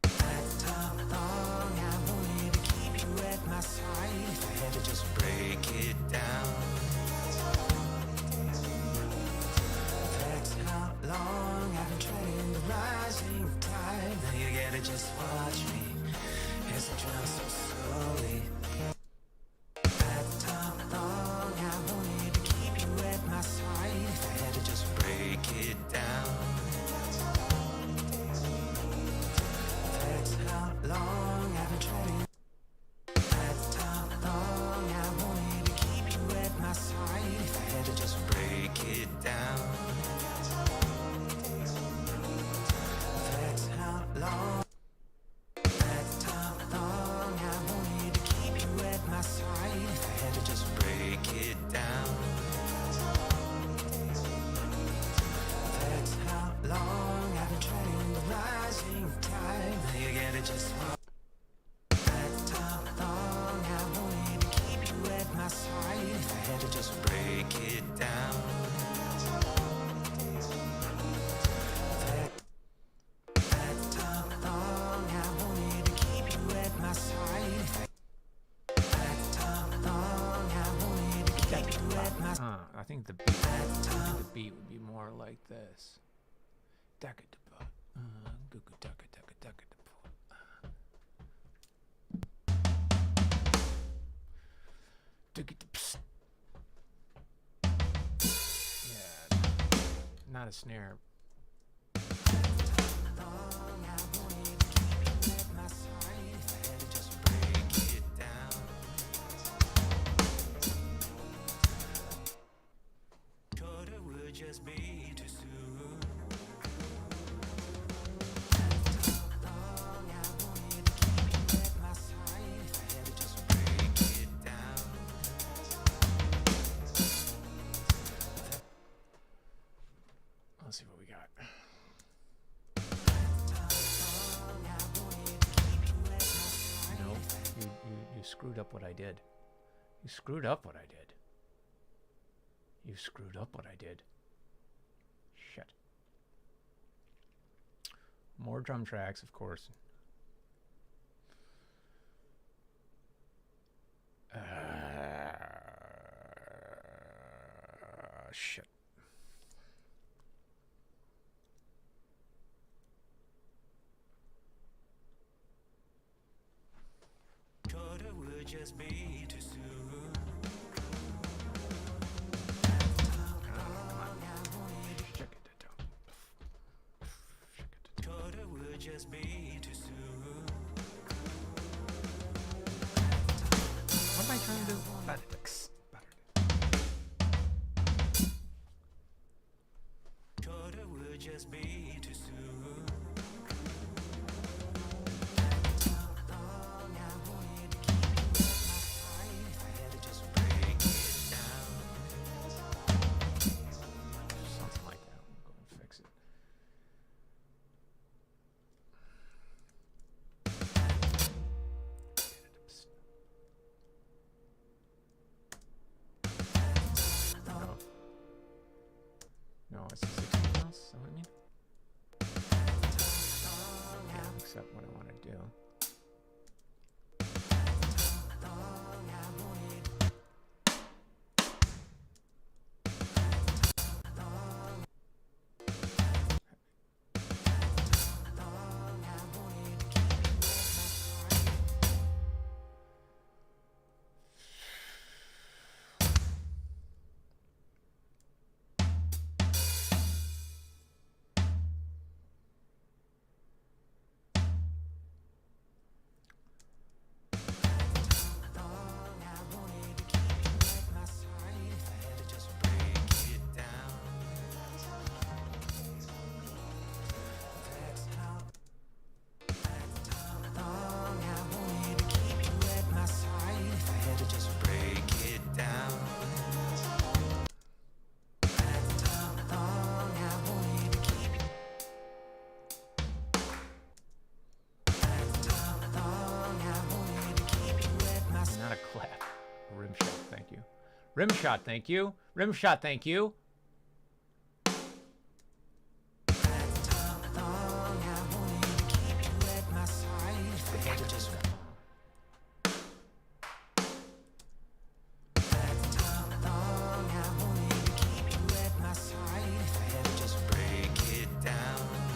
That's how long I wanted to keep you at my side. If I had to just break it down. That's how long I've been treading the rising tide. Now you gotta just watch me as I drown so slowly. That's how long I wanted to keep you at my side. If I had to just break it down. That's how long I've been treading. That's how long I wanted to keep you at my side. If I had to just break it down. That's how long. That's how long I wanted to keep you at my side. If I had to just break it down. That's how long I've been treading the rising tide. Now you gotta just walk. That's how long I wanted to keep you at my side. If I had to just break it down. That's how long I wanted to keep you at my side. That's how long I wanted to keep you at my side. I think the beat would be more like this. Yeah, not a snare. Long I wanted to keep you at my side. If I had to just break it down. Thought it would just be too soon. Long I wanted to keep you at my side. If I had to just break it down. Let's see what we got. Long I wanted to keep you at my side. No, you screwed up what I did. You screwed up what I did. You screwed up what I did. Shit. More drum tracks, of course. Shit. Thought it would just be too soon. Thought it would just be too soon. What am I trying to do? Thought it would just be too soon. Long I wanted to keep you at my side. If I had to just break it down. Something like that. We'll go and fix it. No. No, it's a 16 mouse. Is that what I mean? Yeah, except what I want to do. Long I wanted. Long I wanted to keep Rim shot, thank you. Rim shot, thank you.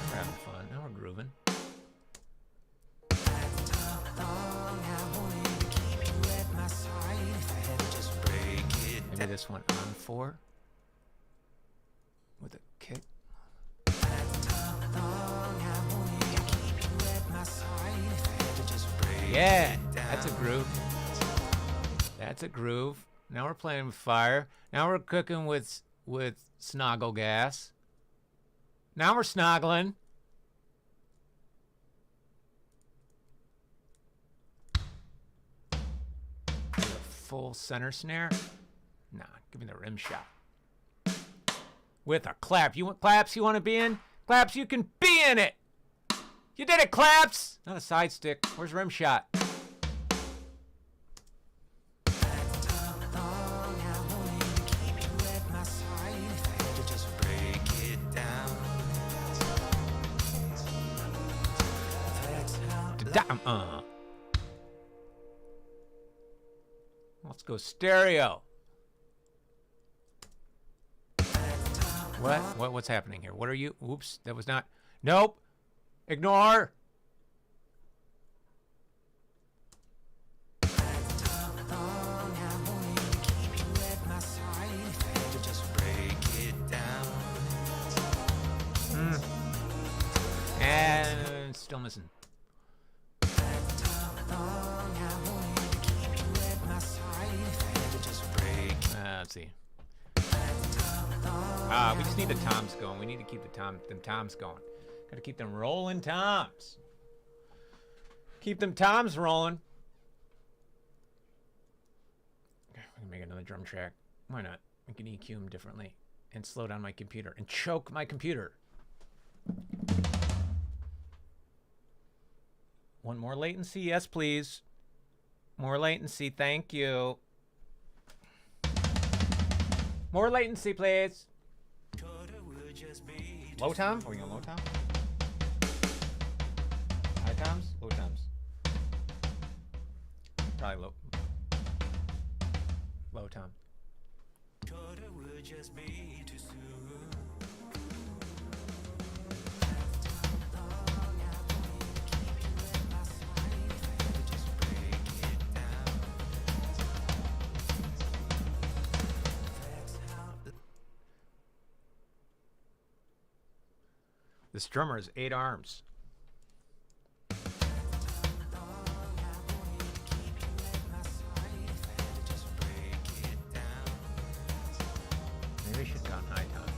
We're having fun. Now we're grooving. Maybe this one on 4 with a kick. Yeah, that's a groove. That's a groove. Now we're playing with fire. Now we're cooking with snoggle gas. Now we're snoggling. Full center snare. Nah, give me the rim shot. With a clap. You want claps you want to be in? Claps, you can be in it. You did it, claps. Not a side stick. Where's rim shot? Let's go stereo. What's happening here? What are you? Oops, that was not. Nope. Ignore. And still missing. Let's see. We just need the toms going. We need to keep them toms going. Gotta keep them rolling toms. Keep them toms rolling. We can make another drum track. Why not? We can EQ them differently and slow down my computer and choke my computer. Want more latency? Yes, please. More latency, thank you. More latency, please. Low tom? Are we going low tom? High toms? Low toms. Probably low. Low tom. This drummer has 8 arms. Maybe I should have gone high tom.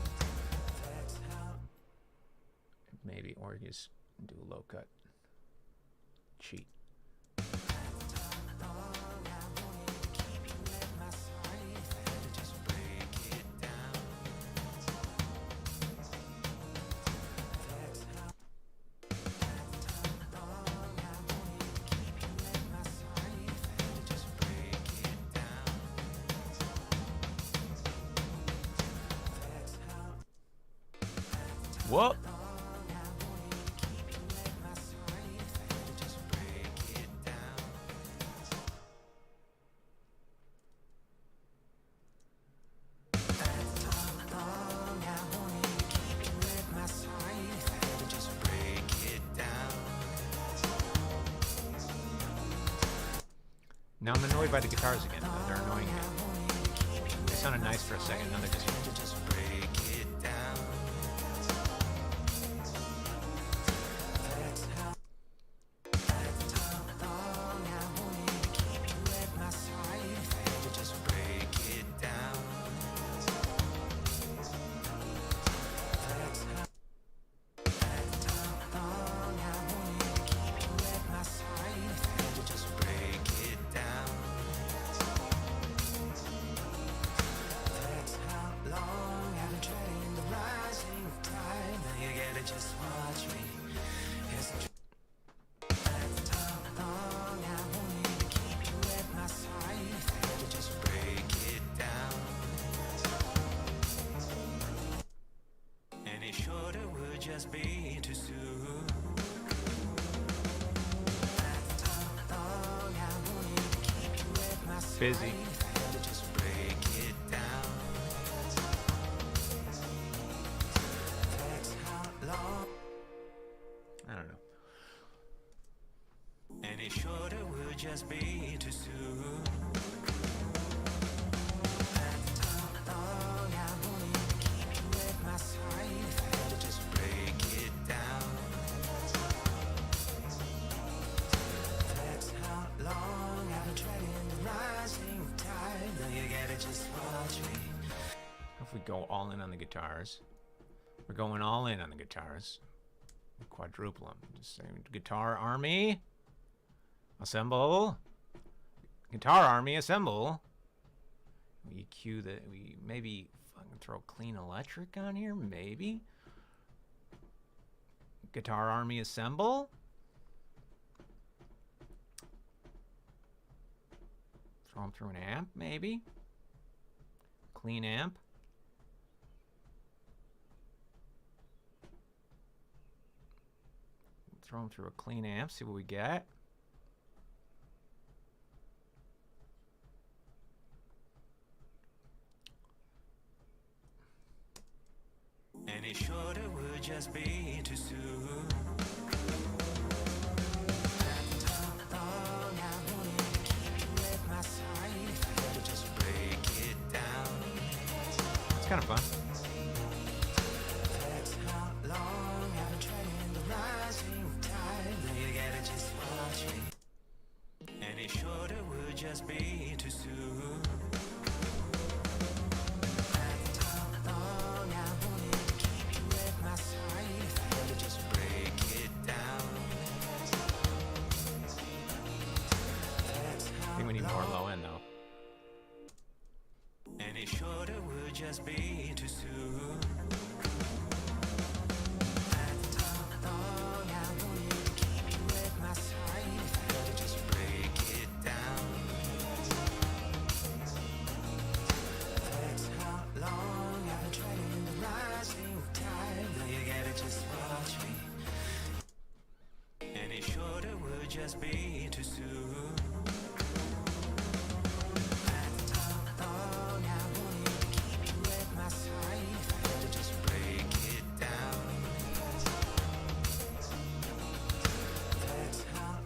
Maybe, or just do a low cut. Cheat. Whoop. Now I'm annoyed by the guitars again. They're annoying me. They sounded nice for a second, now they're just Long busy. Just break it down. That's how long. I don't know. Any shorter would just be too soon. That's how long I wanted to keep you at my side. If I had to just break it down. That's how long I've been treading the rising tide. Now you gotta just watch me. If we go all in on the guitars, we're going all in on the guitars. Quadruple them. Just saying, guitar army, assemble. Guitar army, assemble. We EQ the. We maybe fucking throw clean electric on here. Maybe. Guitar army, assemble. Throw them through an amp, maybe. Clean amp. Throw them through a clean amp, see what we get. Any shorter would just be too soon. That's how long I wanted to keep you at my side. If I had to just break it down. It's kind of fun. That's how long I've been treading the rising tide. Now you gotta just watch me. Any shorter would just be too soon. That's how long I wanted to keep you at my side. If I had to just break it down. That's I how think we need more low end though. any shorter would just be too soon. That's how long I wanted to keep you at my side. If I had to just break it down. That's how long I've been treading the rising tide. Now you gotta just watch me. Any shorter would just be too soon. That's how long I wanted to keep you at my side. If I had to just break it down. That's how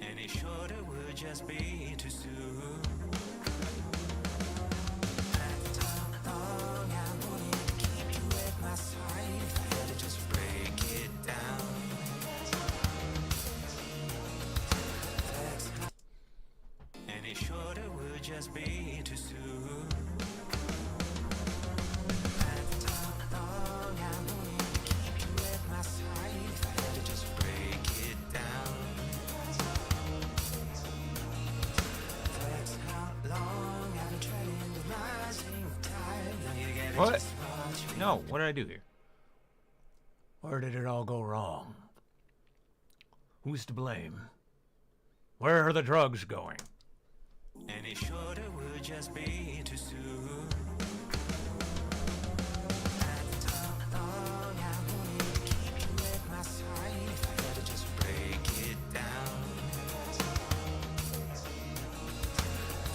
any shorter would just be too soon. That's how long I wanted to keep you at my side. If I had to just break it down. That's how any shorter would just be too soon. That's how long I wanted to keep you at my side. If I had to just break it down. That's how long I've been treading the rising tide. Now you gotta What? just watch me. No, what did I do here? Where did it all go wrong? Who's to blame? Where are the drugs going? Any shorter would just be too soon. That's how long I wanted to keep you at my side. If I had to just break it down.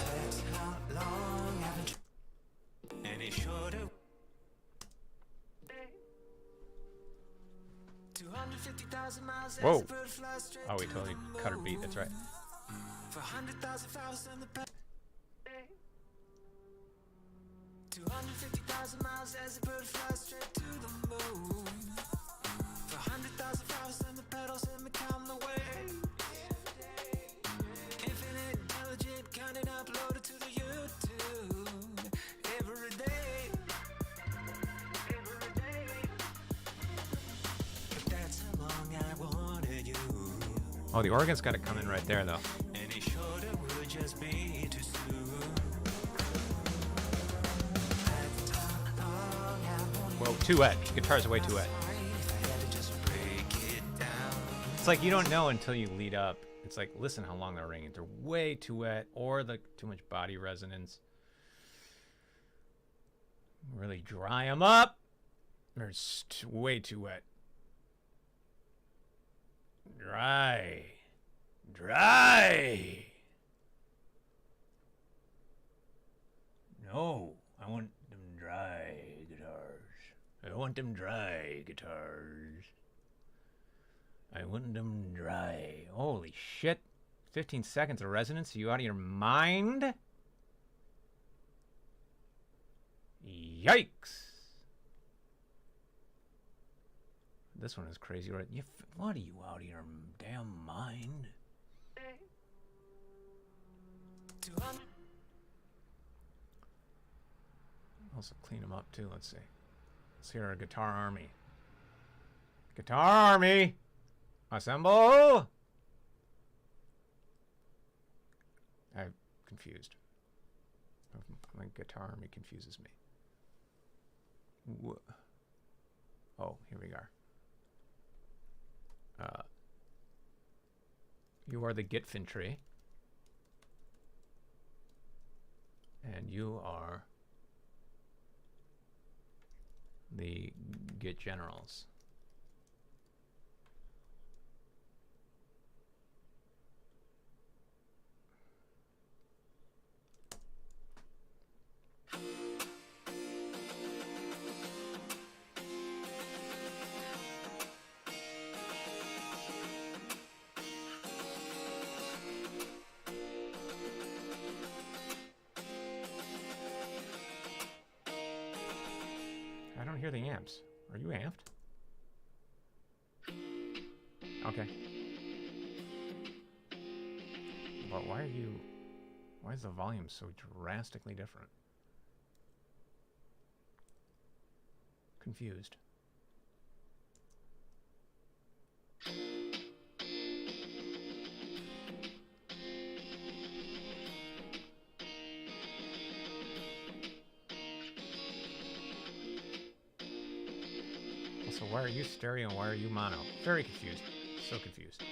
That's how long I've been. Any shorter. 250,000 miles as Whoa. a bird flies straight Oh, we to totally the cut her beat. That's right. For 100,000 flowers on the back. 250,000 miles as a bird flies straight to the moon. For 100,000 flowers on the petals and become the waves. Infinite, intelligent, counted, uploaded to the YouTube. Every day. Every day. But that's how long I wanted you. Oh, the organ's got to come in right there, though. Any shorter would just be too soon. That's how long I wanted Well, too wet. Guitar's way too wet. if I had to just break it down. It's like you don't know until you lead up. It's like, listen how long they're ringing. They're way too wet, or the too much body resonance. Really dry them up. They're way too wet. Dry. Dry. want them dry, guitars. I want them dry. Holy shit. 15 seconds of resonance? Are you out of your mind? Yikes. This one is crazy, right? What are you out of your damn mind? Also clean them up too. Let's see. Let's hear our guitar army. Guitar army! Assemble! I'm confused. My guitar army confuses me. Oh, here we are. You are the Gitfantry. And you are the Git Generals. I don't hear the amps. Are you amped? Okay. But why is the volume so drastically different? Confused. Also, why are you stereo and why are you mono? Very confused. So confused.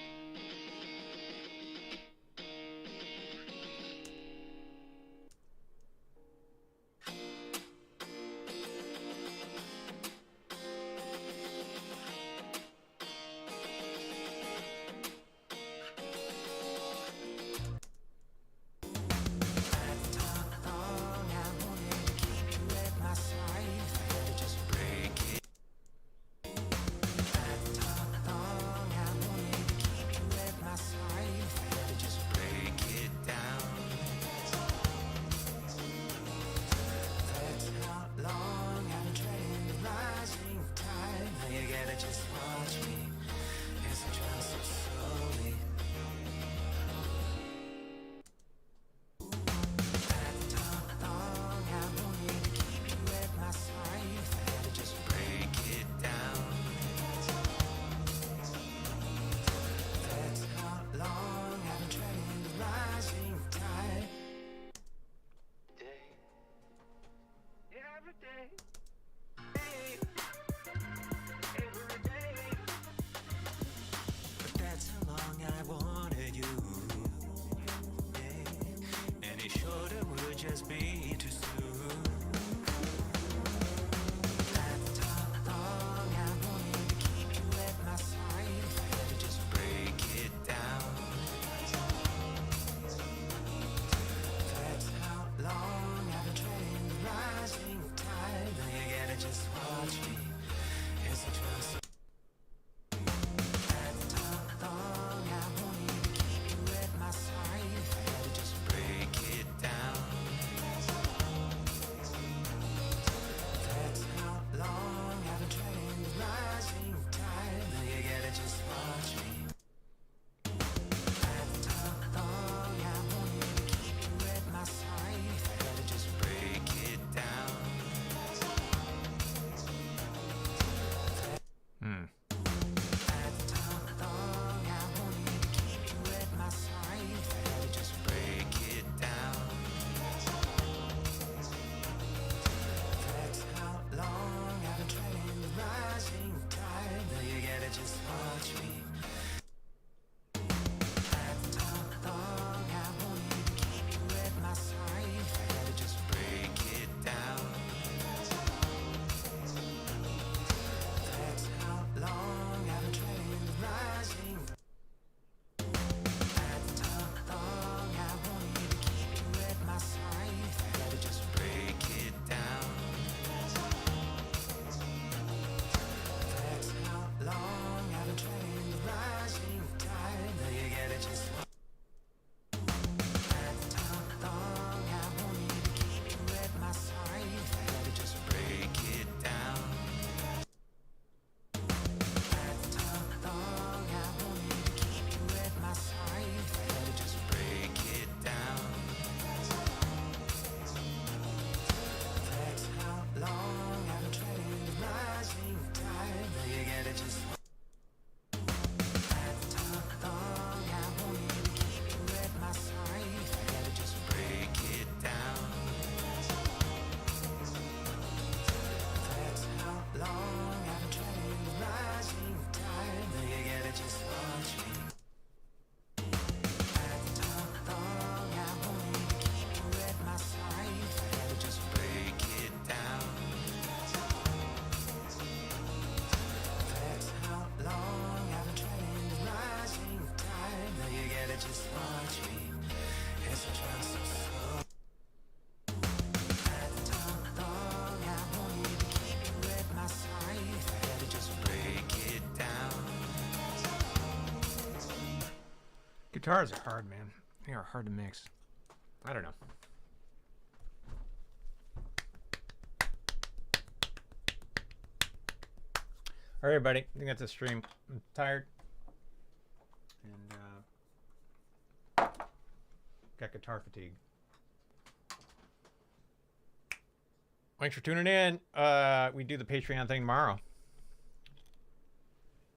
Guitars are hard, man. They are hard to mix. I don't know. All right, everybody. I think that's the stream. I'm tired. And got guitar fatigue. Thanks for tuning in. We do the Patreon thing tomorrow.